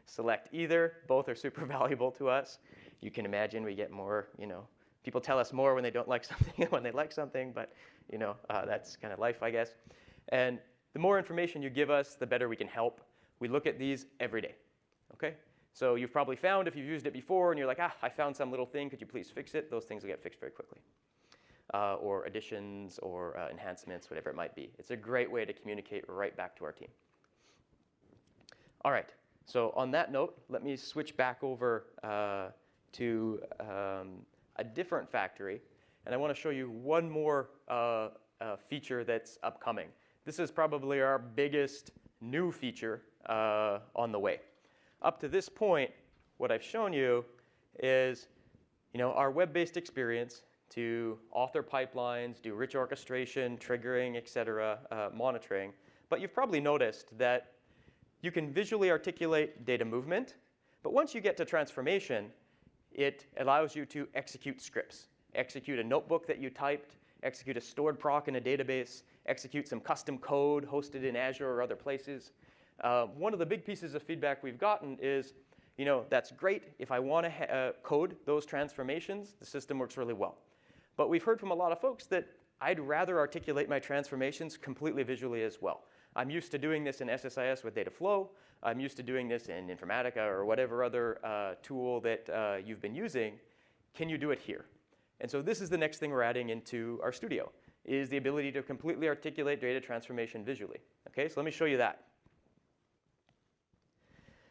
Select either. Both are super valuable to us. You can imagine we get more, people tell us more when they don't like something than when they like something, but that's kind of life, I guess. And the more information you give us, the better we can help. We look at these every day, okay? So you've probably found, if you've used it before and you're like, I found some little thing, could you please fix it? Those things will get fixed very quickly. Or additions or enhancements, whatever it might be. It's a great way to communicate right back to our team. All right, so on that note, let me switch back over to a different factory. And I want to show you one more feature that's upcoming. This is probably our biggest new feature on the way. Up to this point, what I've shown you is our web-based experience to author pipelines, do rich orchestration, triggering, et cetera, monitoring. But you've probably noticed that you can visually articulate data movement. But once you get to transformation, it allows you to execute scripts, execute a notebook that you typed, execute a stored proc in a database, execute some custom code hosted in Azure or other places. One of the big pieces of feedback we've gotten is, that's great. If I want to code those transformations, the system works really well. But we've heard from a lot of folks that I'd rather articulate my transformations completely visually as well. I'm used to doing this in SSIS with data flow. I'm used to doing this in Informatica or whatever other tool that you've been using. Can you do it here? And so this is the next thing we're adding into our studio, is the ability to completely articulate data transformation visually. Okay, so let me show you that.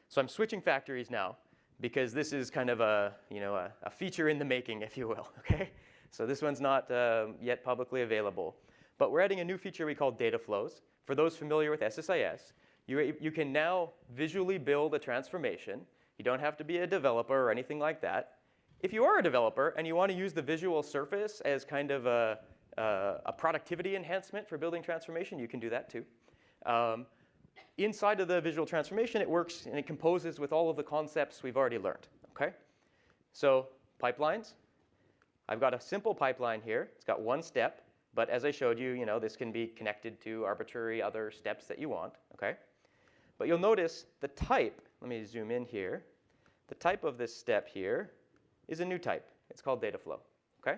So I'm switching factories now because this is kind of a feature in the making, if you will. Okay, so this one's not yet publicly available, but we're adding a new feature we call data flows. For those familiar with SSIS, you can now visually build a transformation. You don't have to be a developer or anything like that. If you are a developer and you want to use the visual surface as kind of a productivity enhancement for building transformation, you can do that too. Inside of the visual transformation, it works and it composes with all of the concepts we've already learned. Okay? So pipelines. I've got a simple pipeline here. It's got one step. But as I showed you, this can be connected to arbitrary other steps that you want. Okay? But you'll notice the type. Let me zoom in here. The type of this step here is a new type. It's called data flow. Okay?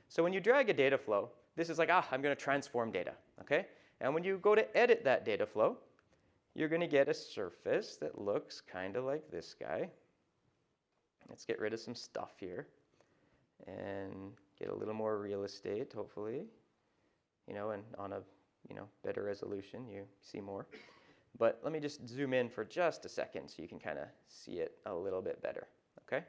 So when you drag a data flow, this is like, I'm going to transform data. Okay? And when you go to edit that data flow, you're going to get a surface that looks kind of like this guy. Let's get rid of some stuff here and get a little more real estate, hopefully. And on a better resolution, you see more. But let me just zoom in for just a second so you can kind of see it a little bit better. Okay?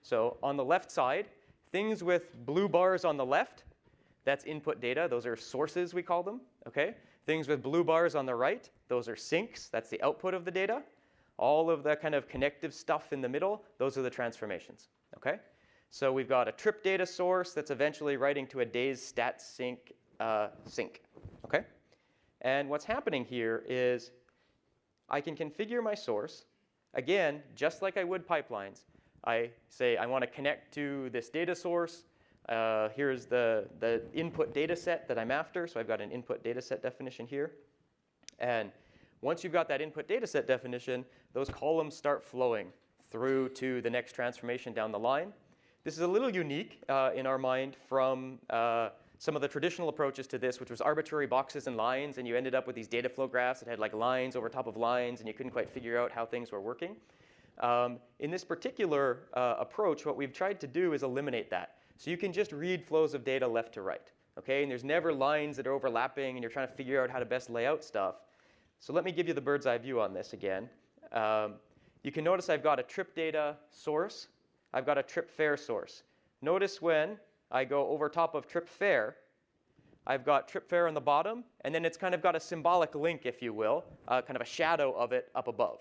So on the left side, things with blue bars on the left, that's input data. Those are sources, we call them. Okay? Things with blue bars on the right, those are sinks. That's the output of the data. All of the kind of connective stuff in the middle, those are the transformations. Okay? So we've got a trip data source that's eventually writing to a days stat sync sink. Okay? And what's happening here is I can configure my source. Again, just like I would pipelines. I say I want to connect to this data source. Here's the input data set that I'm after. So I've got an input data set definition here. And once you've got that input data set definition, those columns start flowing through to the next transformation down the line. This is a little unique in our mind from some of the traditional approaches to this, which was arbitrary boxes and lines, and you ended up with these data flow graphs that had like lines over top of lines, and you couldn't quite figure out how things were working. In this particular approach, what we've tried to do is eliminate that. So you can just read flows of data left to right. Okay? And there's never lines that are overlapping, and you're trying to figure out how to best lay out stuff. So let me give you the bird's eye view on this again. You can notice I've got a trip data source. I've got a trip fare source. Notice when I go over top of trip fare, I've got trip fare on the bottom, and then it's kind of got a symbolic link, if you will, kind of a shadow of it up above.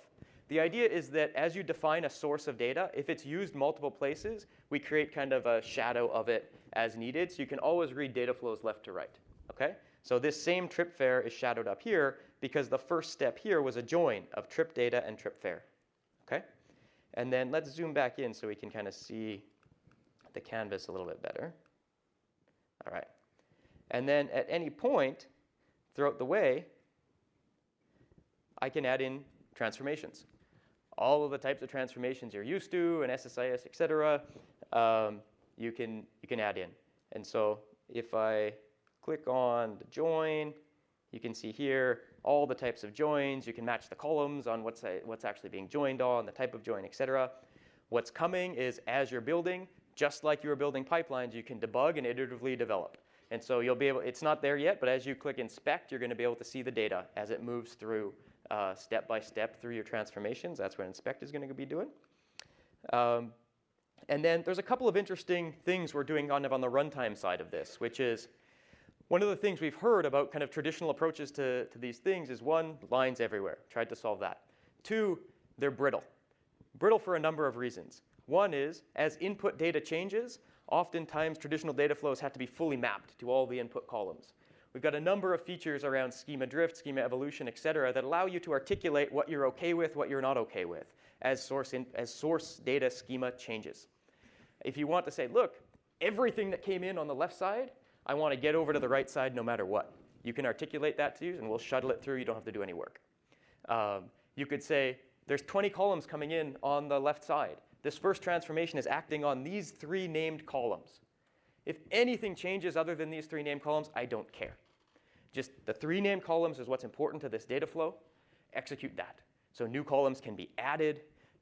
The idea is that as you define a source of data, if it's used multiple places, we create kind of a shadow of it as needed, so you can always read data flows left to right. Okay? So this same trip fare is shadowed up here because the first step here was a join of trip data and trip fare. Okay? And then let's zoom back in so we can kind of see the canvas a little bit better. All right. And then at any point throughout the way, I can add in transformations. All of the types of transformations you're used to, and SSIS, et cetera, you can add in. And so if I click on the join, you can see here all the types of joins. You can match the columns on what's actually being joined on, the type of join, et cetera. What's coming is as you're building, just like you were building pipelines, you can debug and iteratively develop. And so you'll be able, it's not there yet, but as you click inspect, you're going to be able to see the data as it moves through step by step through your transformations. That's what inspect is going to be doing. And then there's a couple of interesting things we're doing on the runtime side of this, which is one of the things we've heard about kind of traditional approaches to these things is one, lines everywhere. Tried to solve that. Two, they're brittle. Brittle for a number of reasons. One is, as input data changes, oftentimes traditional data flows have to be fully mapped to all the input columns. We've got a number of features around schema drift, schema evolution, et cetera, that allow you to articulate what you're OK with, what you're not OK with, as source data schema changes. If you want to say, look, everything that came in on the left side, I want to get over to the right side no matter what. You can articulate that to you, and we'll shuttle it through. You don't have to do any work. You could say, there's 20 columns coming in on the left side. This first transformation is acting on these 3 named columns. If anything changes other than these 3 named columns, I don't care. Just the 3 named columns is what's important to this data flow. Execute that. So new columns can be added.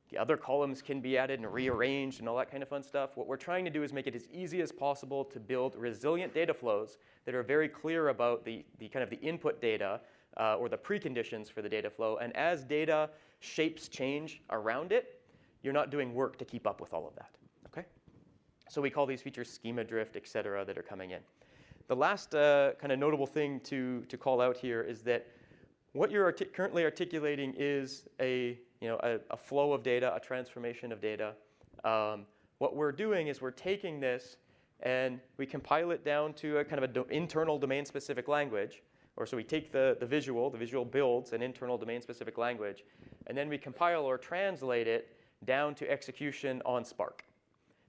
The other columns can be added and rearranged and all that kind of fun stuff. What we're trying to do is make it as easy as possible to build resilient data flows that are very clear about the kind of the input data or the preconditions for the data flow. And as data shapes change around it, you're not doing work to keep up with all of that. Okay? So we call these features schema drift, et cetera, that are coming in. The last kind of notable thing to call out here is that what you're currently articulating is a flow of data, a transformation of data. What we're doing is we're taking this and we compile it down to a kind of an internal domain-specific language. Or so we take the visual builds an internal domain-specific language, and then we compile or translate it down to execution on Spark.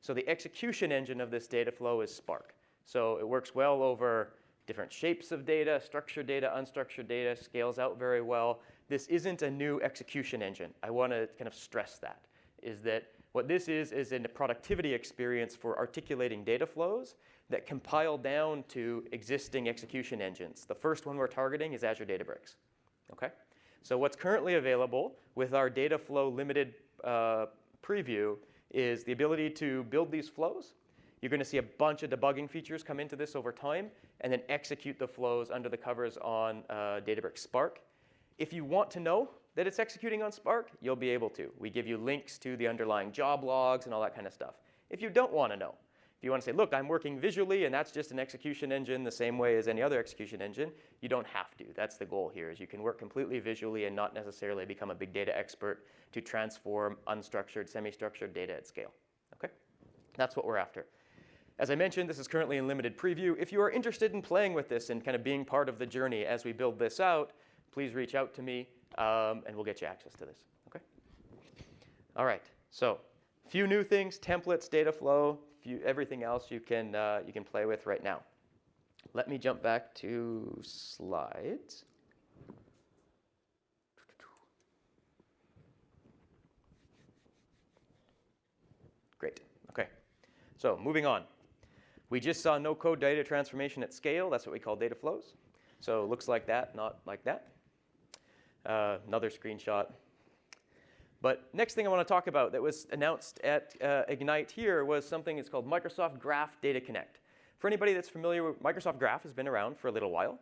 So the execution engine of this data flow is Spark. So it works well over different shapes of data, structured data, unstructured data, scales out very well. This isn't a new execution engine. I want to kind of stress that, is that what this is a productivity experience for articulating data flows that compile down to existing execution engines. The first one we're targeting is Azure Databricks. Okay? So what's currently available with our data flow limited preview is the ability to build these flows. You're going to see a bunch of debugging features come into this over time, and then execute the flows under the covers on Databricks Spark. If you want to know that it's executing on Spark, you'll be able to. We give you links to the underlying job logs and all that kind of stuff. If you don't want to know, if you want to say, look, I'm working visually, and that's just an execution engine the same way as any other execution engine, you don't have to. That's the goal here, is you can work completely visually and not necessarily become a big data expert to transform unstructured, semi-structured data at scale. Okay? That's what we're after. As I mentioned, this is currently in limited preview. If you are interested in playing with this and kind of being part of the journey as we build this out, please reach out to me, and we'll get you access to this. Okay? All right. So a few new things: templates, data flow, everything else you can play with right now. Let me jump back to slides. Great. Okay. So moving on. We just saw no-code data transformation at scale. That's what we call data flows. So it looks like that, not like that. Another screenshot. But next thing I want to talk about that was announced at Ignite here was something that's called Microsoft Graph Data Connect. For anybody that's familiar with Microsoft Graph, has been around for a little while.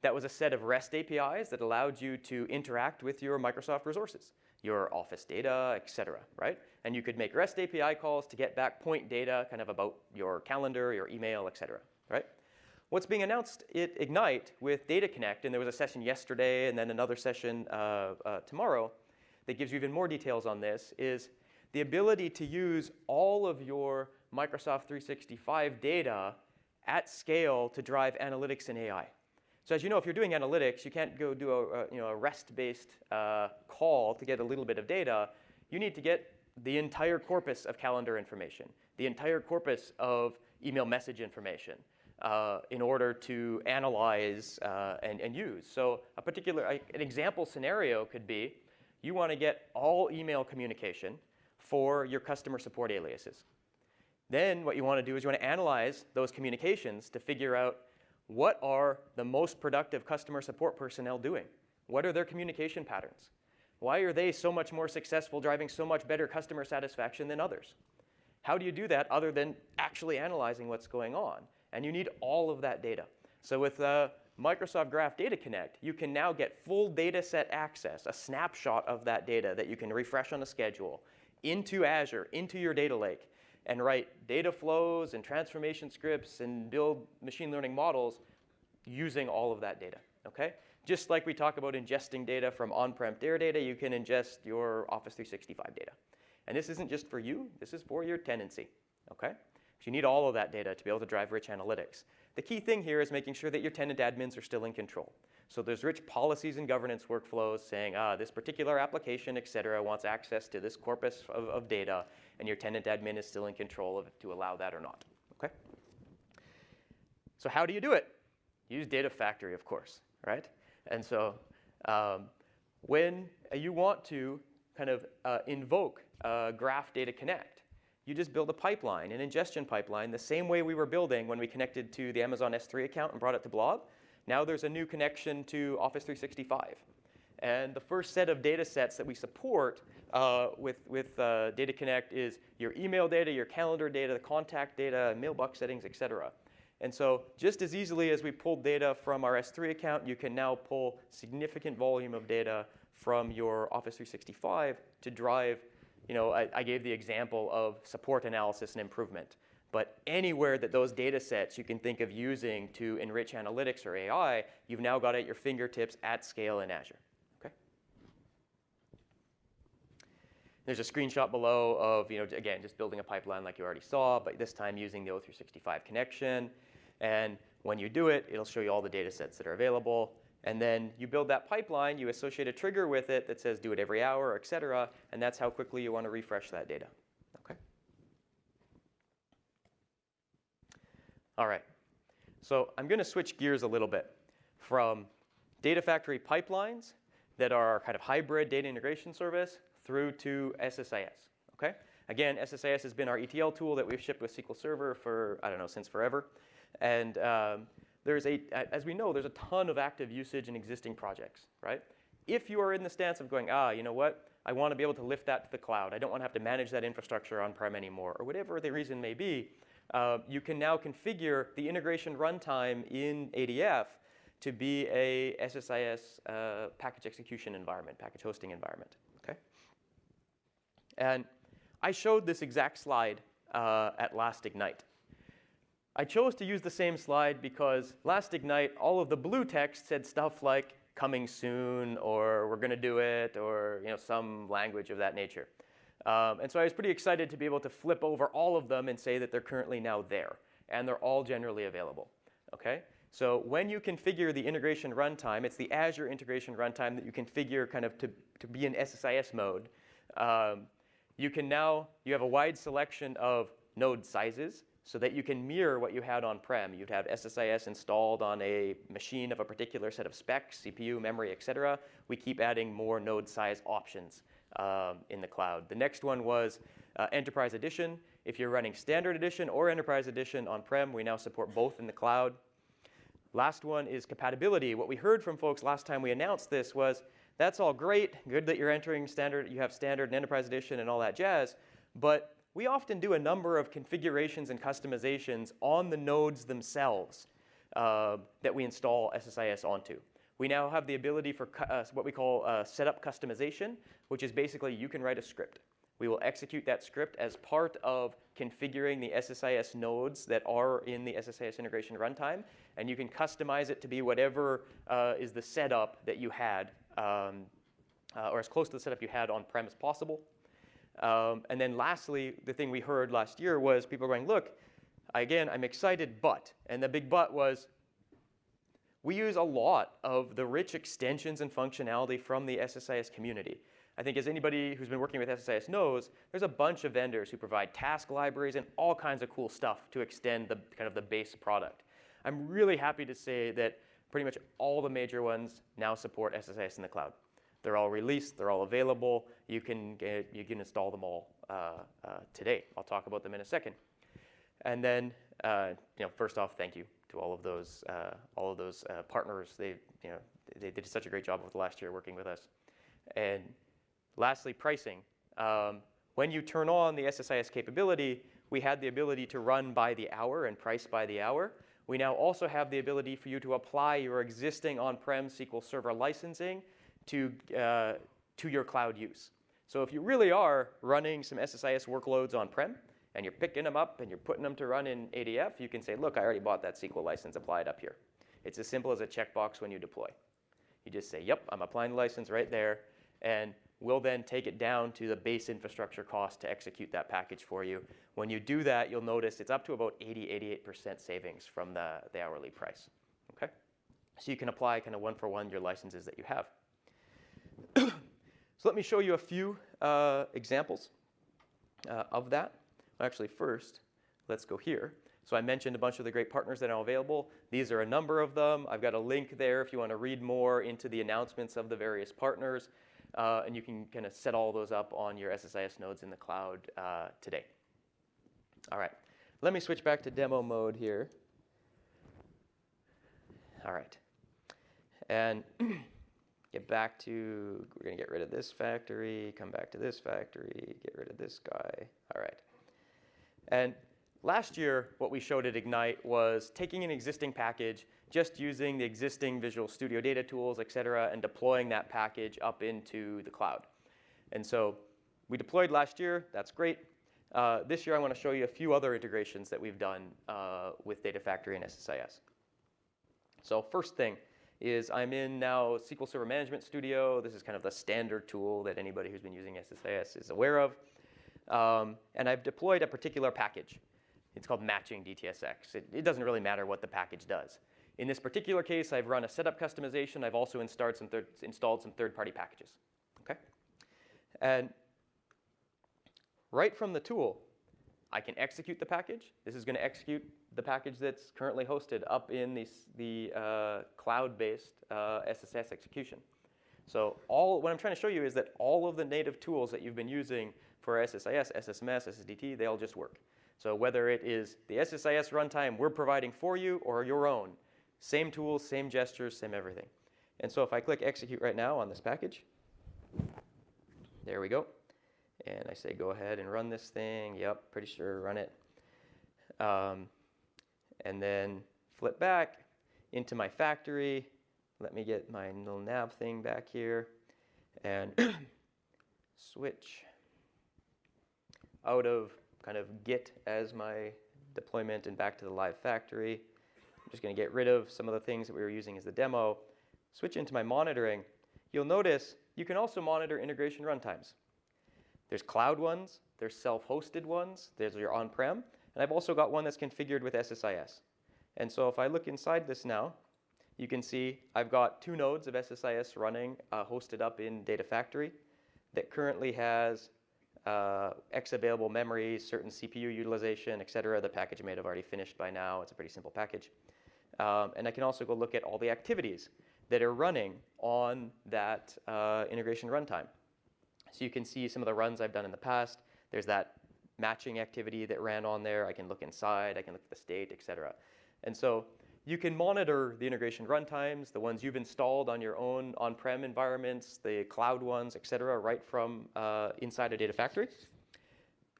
That was a set of REST APIs that allowed you to interact with your Microsoft resources, your Office data, et cetera, right? And you could make REST API calls to get back point data kind of about your calendar, your email, et cetera, right? What's being announced at Ignite with Data Connect, and there was a session yesterday and then another session tomorrow that gives you even more details on this, is the ability to use all of your Microsoft 365 data at scale to drive analytics and AI. So as you know, if you're doing analytics, you can't go do a REST-based call to get a little bit of data. You need to get the entire corpus of calendar information, the entire corpus of email message information, in order to analyze and use. So an example scenario could be you want to get all email communication for your customer support aliases. Then what you want to do is you want to analyze those communications to figure out what are the most productive customer support personnel doing? What are their communication patterns? Why are they so much more successful, driving so much better customer satisfaction than others? How do you do that other than actually analyzing what's going on? And you need all of that data. So with Microsoft Graph Data Connect, you can now get full data set access, a snapshot of that data that you can refresh on a schedule, into Azure, into your data lake, and write data flows and transformation scripts and build machine learning models using all of that data, okay? Just like we talk about ingesting data from on-prem Teradata, you can ingest your Office 365 data. And this isn't just for you, this is for your tenancy, okay? So you need all of that data to be able to drive rich analytics. The key thing here is making sure that your tenant admins are still in control. So there's rich policies and governance workflows saying, this particular application, et cetera, wants access to this corpus of data, and your tenant admin is still in control of it to allow that or not, okay? So how do you do it? Use Data Factory, of course, right? And so when you want to kind of invoke Graph Data Connect, you just build a pipeline, an ingestion pipeline, the same way we were building when we connected to the Amazon S3 account and brought it to Blob. Now there's a new connection to Office 365. And the first set of data sets that we support with Data Connect is your email data, your calendar data, the contact data, mailbox settings, et cetera. And so just as easily as we pulled data from our S3 account, you can now pull significant volume of data from your Office 365 to drive, I gave the example of support analysis and improvement. But anywhere that those data sets you can think of using to enrich analytics or AI, you've now got it at your fingertips at scale in Azure. Okay? There's a screenshot below of, again, just building a pipeline like you already saw, but this time using the O365 connection. And when you do it, it'll show you all the data sets that are available. And then you build that pipeline, you associate a trigger with it that says do it every hour, et cetera, and that's how quickly you want to refresh that data. Okay? All right. So I'm going to switch gears a little bit from Data Factory pipelines that are kind of hybrid data integration service through to SSIS. Okay? Again, SSIS has been our ETL tool that we've shipped with SQL Server for, since forever. And as we know, there's a ton of active usage in existing projects, right? If you are in the stance of going, you know what? I want to be able to lift that to the cloud. I don't want to have to manage that infrastructure on-prem anymore, or whatever the reason may be, you can now configure the integration runtime in ADF to be a SSIS package execution environment, package hosting environment, okay? And I showed this exact slide at last Ignite. I chose to use the same slide because last Ignite, all of the blue text said stuff like coming soon, or we're going to do it, or some language of that nature. And so I was pretty excited to be able to flip over all of them and say that they're currently now there, and they're all generally available. Okay? So when you configure the integration runtime, it's the Azure integration runtime that you configure kind of to be in SSIS mode. You have a wide selection of node sizes so that you can mirror what you had on-prem. You'd have SSIS installed on a machine of a particular set of specs, CPU, memory, et cetera. We keep adding more node size options in the cloud. The next one was Enterprise Edition. If you're running Standard Edition or Enterprise Edition on-prem, we now support both in the cloud. Last one is compatibility. What we heard from folks last time we announced this was, that's all great, good that you're entering Standard, you have Standard and Enterprise Edition and all that jazz, but we often do a number of configurations and customizations on the nodes themselves that we install SSIS onto. We now have the ability for what we call setup customization, which is basically you can write a script. We will execute that script as part of configuring the SSIS nodes that are in the SSIS integration runtime, and you can customize it to be whatever is the setup that you had, or as close to the setup you had on-prem as possible. And then lastly, the thing we heard last year was people going, look, again, I'm excited, but, and the big but was, we use a lot of the rich extensions and functionality from the SSIS community. I think as anybody who's been working with SSIS knows, there's a bunch of vendors who provide task libraries and all kinds of cool stuff to extend the kind of the base product. I'm really happy to say that pretty much all the major ones now support SSIS in the cloud. They're all released. They're all available. You can install them all today. I'll talk about them in a second. And then, first off, thank you to all of those partners. They did such a great job over the last year working with us. And lastly, pricing. When you turn on the SSIS capability, we had the ability to run by the hour and price by the hour. We now also have the ability for you to apply your existing on-prem SQL Server licensing to your cloud use. So if you really are running some SSIS workloads on-prem, and you're picking them up and you're putting them to run in ADF, you can say, look, I already bought that SQL license, apply it up here. It's as simple as a checkbox when you deploy. You just say, yep, I'm applying the license right there, and we'll then take it down to the base infrastructure cost to execute that package for you. When you do that, you'll notice it's up to about 88% savings from the hourly price. Okay? So you can apply kind of one-for-one your licenses that you have. So let me show you a few examples of that. Actually, first, let's go here. So I mentioned a bunch of the great partners that are available. These are a number of them. I've got a link there if you want to read more into the announcements of the various partners. And you can kind of set all those up on your SSIS nodes in the cloud today. All right. Let me switch back to demo mode here. All right. And get back to, we're going to get rid of this factory, come back to this factory, get rid of this guy. All right. And last year, what we showed at Ignite was taking an existing package, just using the existing Visual Studio data tools, et cetera, and deploying that package up into the cloud. And so we deployed last year. That's great. This year, I want to show you a few other integrations that we've done with Data Factory and SSIS. So first thing is I'm in now SQL Server Management Studio. This is kind of the standard tool that anybody who's been using SSIS is aware of. And I've deployed a particular package. It's called matching DTSX. It doesn't really matter what the package does. In this particular case, I've run a setup customization. I've also installed some third-party packages. Okay? And right from the tool, I can execute the package. This is going to execute the package that's currently hosted up in the cloud-based SSIS execution. So what I'm trying to show you is that all of the native tools that you've been using for SSIS, SSMS, SSDT, they all just work. So whether it is the SSIS runtime we're providing for you or your own, same tools, same gestures, same everything. And so if I click execute right now on this package, there we go. And I say go ahead and run this thing. Yep, pretty sure run it. And then flip back into my factory. Let me get my little nav thing back here and switch out of kind of Git as my deployment and back to the live factory. I'm just going to get rid of some of the things that we were using as the demo. Switch into my monitoring. You'll notice you can also monitor integration runtimes. There's cloud ones, there's self-hosted ones, there's your on-prem, and I've also got one that's configured with SSIS. And so if I look inside this now, you can see I've got 2 nodes of SSIS running hosted up in Data Factory that currently has X available memory, certain CPU utilization, et cetera. The package may have already finished by now. It's a pretty simple package. And I can also go look at all the activities that are running on that integration runtime. So you can see some of the runs I've done in the past. There's that matching activity that ran on there. I can look inside. I can look at the state, et cetera. And so you can monitor the integration runtimes, the ones you've installed on your own on-prem environments, the cloud ones, et cetera, right from inside a Data Factory.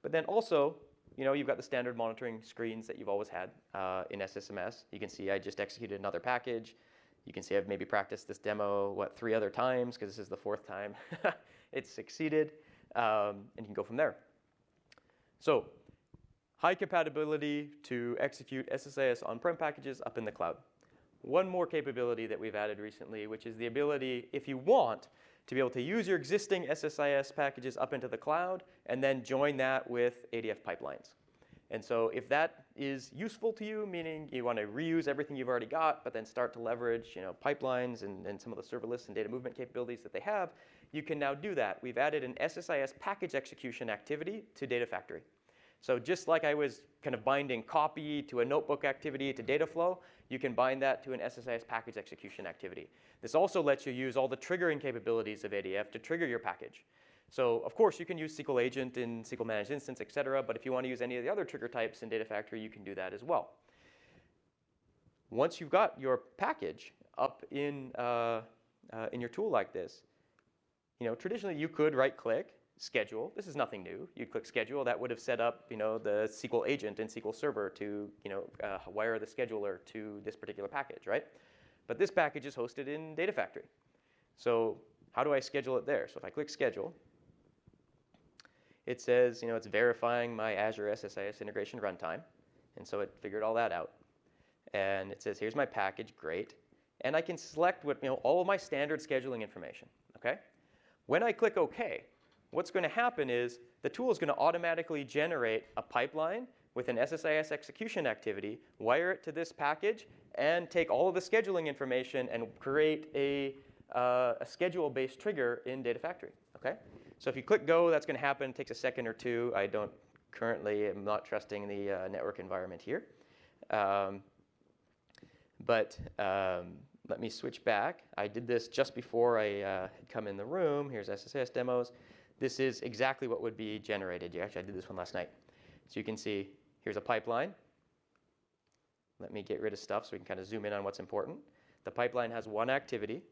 But then also, you've got the standard monitoring screens that you've always had in SSMS. You can see I just executed another package. You can see I've maybe practiced this demo, 3 other times, because this is the 4th time it's succeeded. And you can go from there. So high compatibility to execute SSIS on-prem packages up in the cloud. One more capability that we've added recently, which is the ability, if you want, to be able to use your existing SSIS packages up into the cloud and then join that with ADF pipelines. And so if that is useful to you, meaning you want to reuse everything you've already got, but then start to leverage pipelines and some of the serverless and data movement capabilities that they have, you can now do that. We've added an SSIS package execution activity to Data Factory. So just like I was kind of binding copy to a notebook activity to data flow, you can bind that to an SSIS package execution activity. This also lets you use all the triggering capabilities of ADF to trigger your package. So of course, you can use SQL Agent in SQL Managed Instance, et cetera, but if you want to use any of the other trigger types in Data Factory, you can do that as well. Once you've got your package up in your tool like this, traditionally you could right-click, schedule. This is nothing new. You'd click schedule. That would have set up, the SQL agent in SQL Server to, wire the scheduler to this particular package, right? But this package is hosted in Data Factory. So how do I schedule it there? So if I click schedule, it says, it's verifying my Azure SSIS integration runtime. And so it figured all that out. And it says, here's my package, great. And I can select what, all of my standard scheduling information, okay? When I click OK, what's going to happen is the tool is going to automatically generate a pipeline with an SSIS execution activity, wire it to this package, and take all of the scheduling information and create a schedule-based trigger in Data Factory, okay? So if you click go, that's going to happen. It takes a second or two. I don't currently am not trusting the network environment here. Let me switch back. I did this just before I had come in the room. Here's SSIS demos. This is exactly what would be generated. Actually, I did this one last night. So you can see here's a pipeline. Let me get rid of stuff so we can kind of zoom in on what's important. The pipeline has one activity.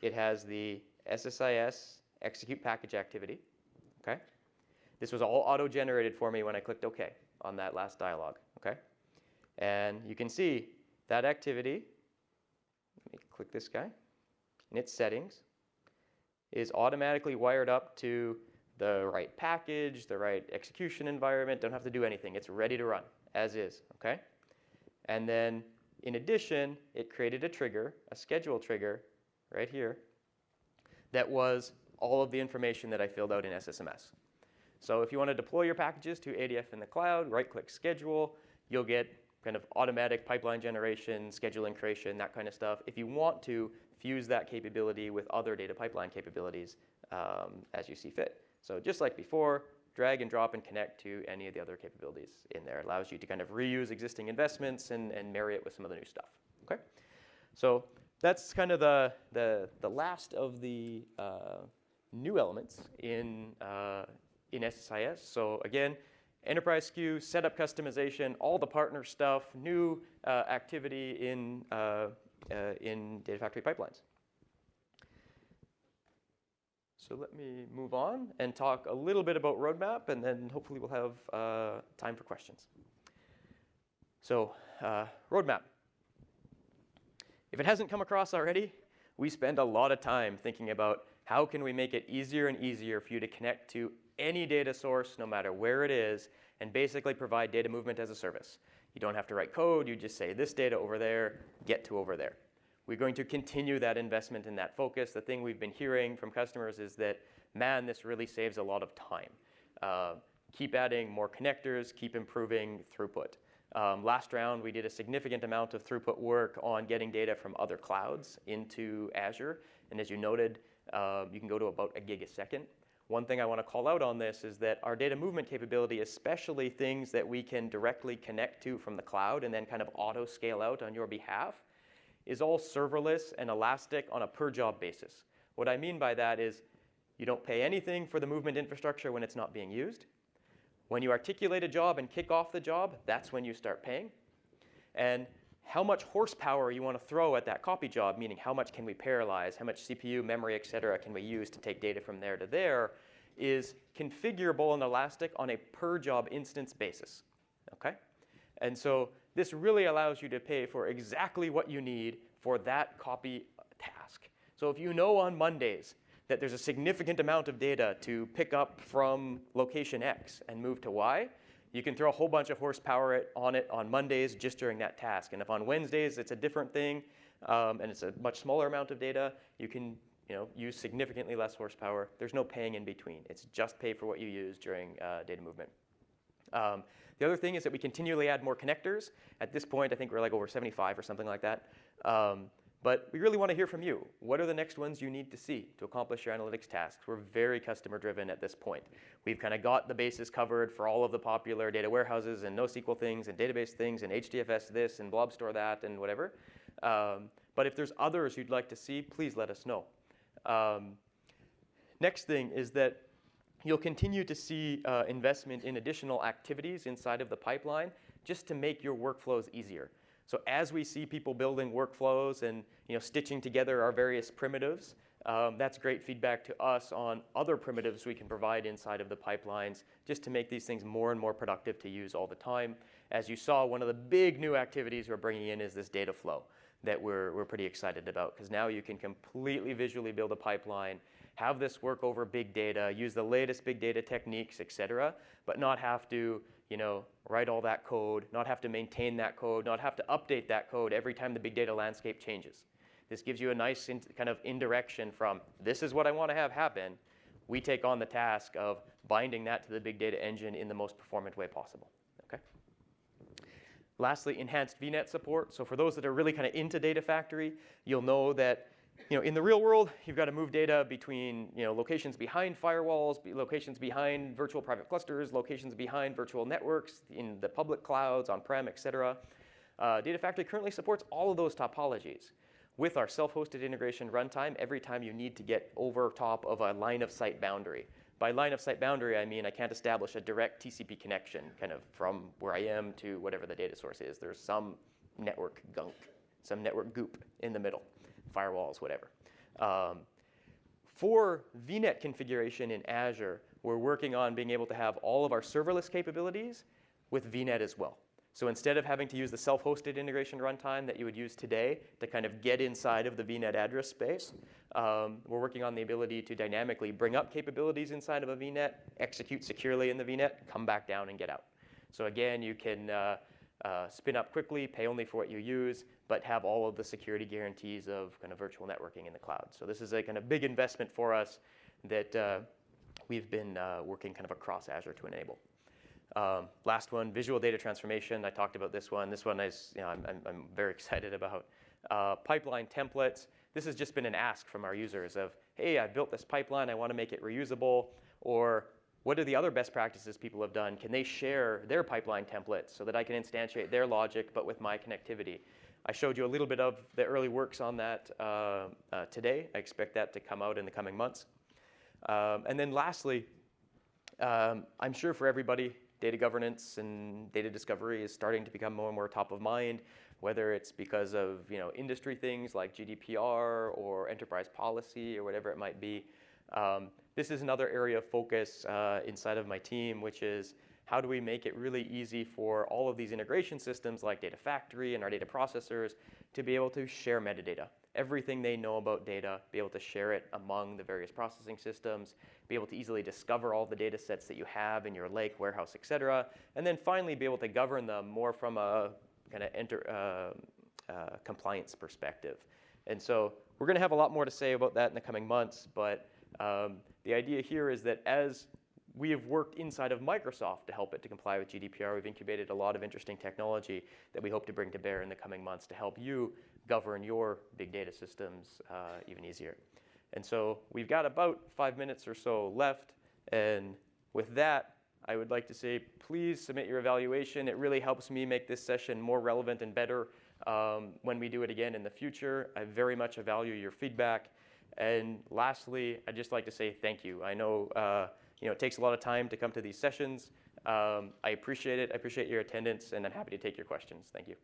It has the SSIS execute package activity. Okay? This was all auto-generated for me when I clicked OK on that last dialog. Okay? And you can see that activity, let me click this guy, in its settings, is automatically wired up to the right package, the right execution environment. Don't have to do anything. It's ready to run, as is. Okay? And then, in addition, it created a trigger, a schedule trigger, right here, that was all of the information that I filled out in SSMS. So if you want to deploy your packages to ADF in the cloud, right-click Schedule. You'll get kind of automatic pipeline generation, scheduling creation, that kind of stuff. If you want to, fuse that capability with other data pipeline capabilities as you see fit. So just like before, drag and drop and connect to any of the other capabilities in there. It allows you to kind of reuse existing investments and marry it with some of the new stuff. Okay? So that's kind of the last of the new elements in SSIS. So again, enterprise SKU, setup customization, all the partner stuff, new activity in Data Factory pipelines. So let me move on and talk a little bit about roadmap, and then hopefully we'll have time for questions. So roadmap. If it hasn't come across already, we spend a lot of time thinking about how can we make it easier and easier for you to connect to any data source, no matter where it is, and basically provide data movement as a service. You don't have to write code. You just say this data over there, get to over there. We're going to continue that investment and that focus. The thing we've been hearing from customers is that, man, this really saves a lot of time. Keep adding more connectors, keep improving throughput. Last round, we did a significant amount of throughput work on getting data from other clouds into Azure. And as you noted, you can go to about a gig a second. One thing I want to call out on this is that our data movement capability, especially things that we can directly connect to from the cloud and then kind of auto scale out on your behalf, is all serverless and elastic on a per job basis. What I mean by that is you don't pay anything for the movement infrastructure when it's not being used. When you articulate a job and kick off the job, that's when you start paying. And how much horsepower you want to throw at that copy job, meaning how much can we parallelize, how much CPU, memory, et cetera, can we use to take data from there to there, is configurable and elastic on a per job instance basis. Okay? And so this really allows you to pay for exactly what you need for that copy task. So if you know on Mondays that there's a significant amount of data to pick up from location X and move to Y, you can throw a whole bunch of horsepower on it on Mondays just during that task. And if on Wednesdays it's a different thing and it's a much smaller amount of data, you can use significantly less horsepower. There's no paying in between. It's just pay for what you use during data movement. The other thing is that we continually add more connectors. At this point, I think we're like over 75 or something like that. But we really want to hear from you. What are the next ones you need to see to accomplish your analytics tasks? We're very customer driven at this point. We've kind of got the bases covered for all of the popular data warehouses and NoSQL things and database things and HDFS this and blob store that and whatever. But if there's others you'd like to see, please let us know. Next thing is that you'll continue to see investment in additional activities inside of the pipeline just to make your workflows easier. So as we see people building workflows and stitching together our various primitives, that's great feedback to us on other primitives we can provide inside of the pipelines just to make these things more and more productive to use all the time. As you saw, one of the big new activities we're bringing in is this data flow that we're pretty excited about, because now you can completely visually build a pipeline, have this work over big data, use the latest big data techniques, et cetera, but not have to write all that code, not have to maintain that code, not have to update that code every time the big data landscape changes. This gives you a nice kind of indirection from, this is what I want to have happen. We take on the task of binding that to the big data engine in the most performant way possible. Okay. Lastly, enhanced VNet support. So for those that are really kind of into Data Factory, you'll know that in the real world, you've got to move data between locations behind firewalls, locations behind virtual private clusters, locations behind virtual networks, in the public clouds, on-prem, et cetera. Data Factory currently supports all of those topologies. With our self-hosted integration runtime, every time you need to get over top of a line-of-sight boundary. By line-of-sight boundary, I mean I can't establish a direct TCP connection kind of from where I am to whatever the data source is. There's some network gunk, some network goop in the middle. Firewalls, whatever. For VNet configuration in Azure, we're working on being able to have all of our serverless capabilities with VNet as well. So instead of having to use the self-hosted integration runtime that you would use today to kind of get inside of the VNet address space, we're working on the ability to dynamically bring up capabilities inside of a VNet, execute securely in the VNet, come back down and get out. So again, you can spin up quickly, pay only for what you use, but have all of the security guarantees of kind of virtual networking in the cloud. So this is a kind of big investment for us that we've been working kind of across Azure to enable. Last one, visual data transformation. I talked about this one. This one is, I'm very excited about. Pipeline templates. This has just been an ask from our users of, hey, I've built this pipeline. I want to make it reusable. Or what are the other best practices people have done? Can they share their pipeline templates so that I can instantiate their logic, but with my connectivity? I showed you a little bit of the early works on that today. I expect that to come out in the coming months. And then lastly, I'm sure for everybody, data governance and data discovery is starting to become more and more top of mind, whether it's because of industry things like GDPR or enterprise policy or whatever it might be. This is another area of focus inside of my team, which is how do we make it really easy for all of these integration systems like Data Factory and our data processors to be able to share metadata. Everything they know about data, be able to share it among the various processing systems, be able to easily discover all the data sets that you have in your lake, warehouse, et cetera, and then finally be able to govern them more from a kind of compliance perspective. And so we're going to have a lot more to say about that in the coming months, but the idea here is that as we have worked inside of Microsoft to help it to comply with GDPR. We've incubated a lot of interesting technology that we hope to bring to bear in the coming months to help you govern your big data systems even easier. And so we've got about 5 minutes or so left. And with that, I would like to say, please submit your evaluation. It really helps me make this session more relevant and better when we do it again in the future. I very much value your feedback. And lastly, I'd just like to say thank you. I know it takes a lot of time to come to these sessions. I appreciate it. I appreciate your attendance, and I'm happy to take your questions. Thank you.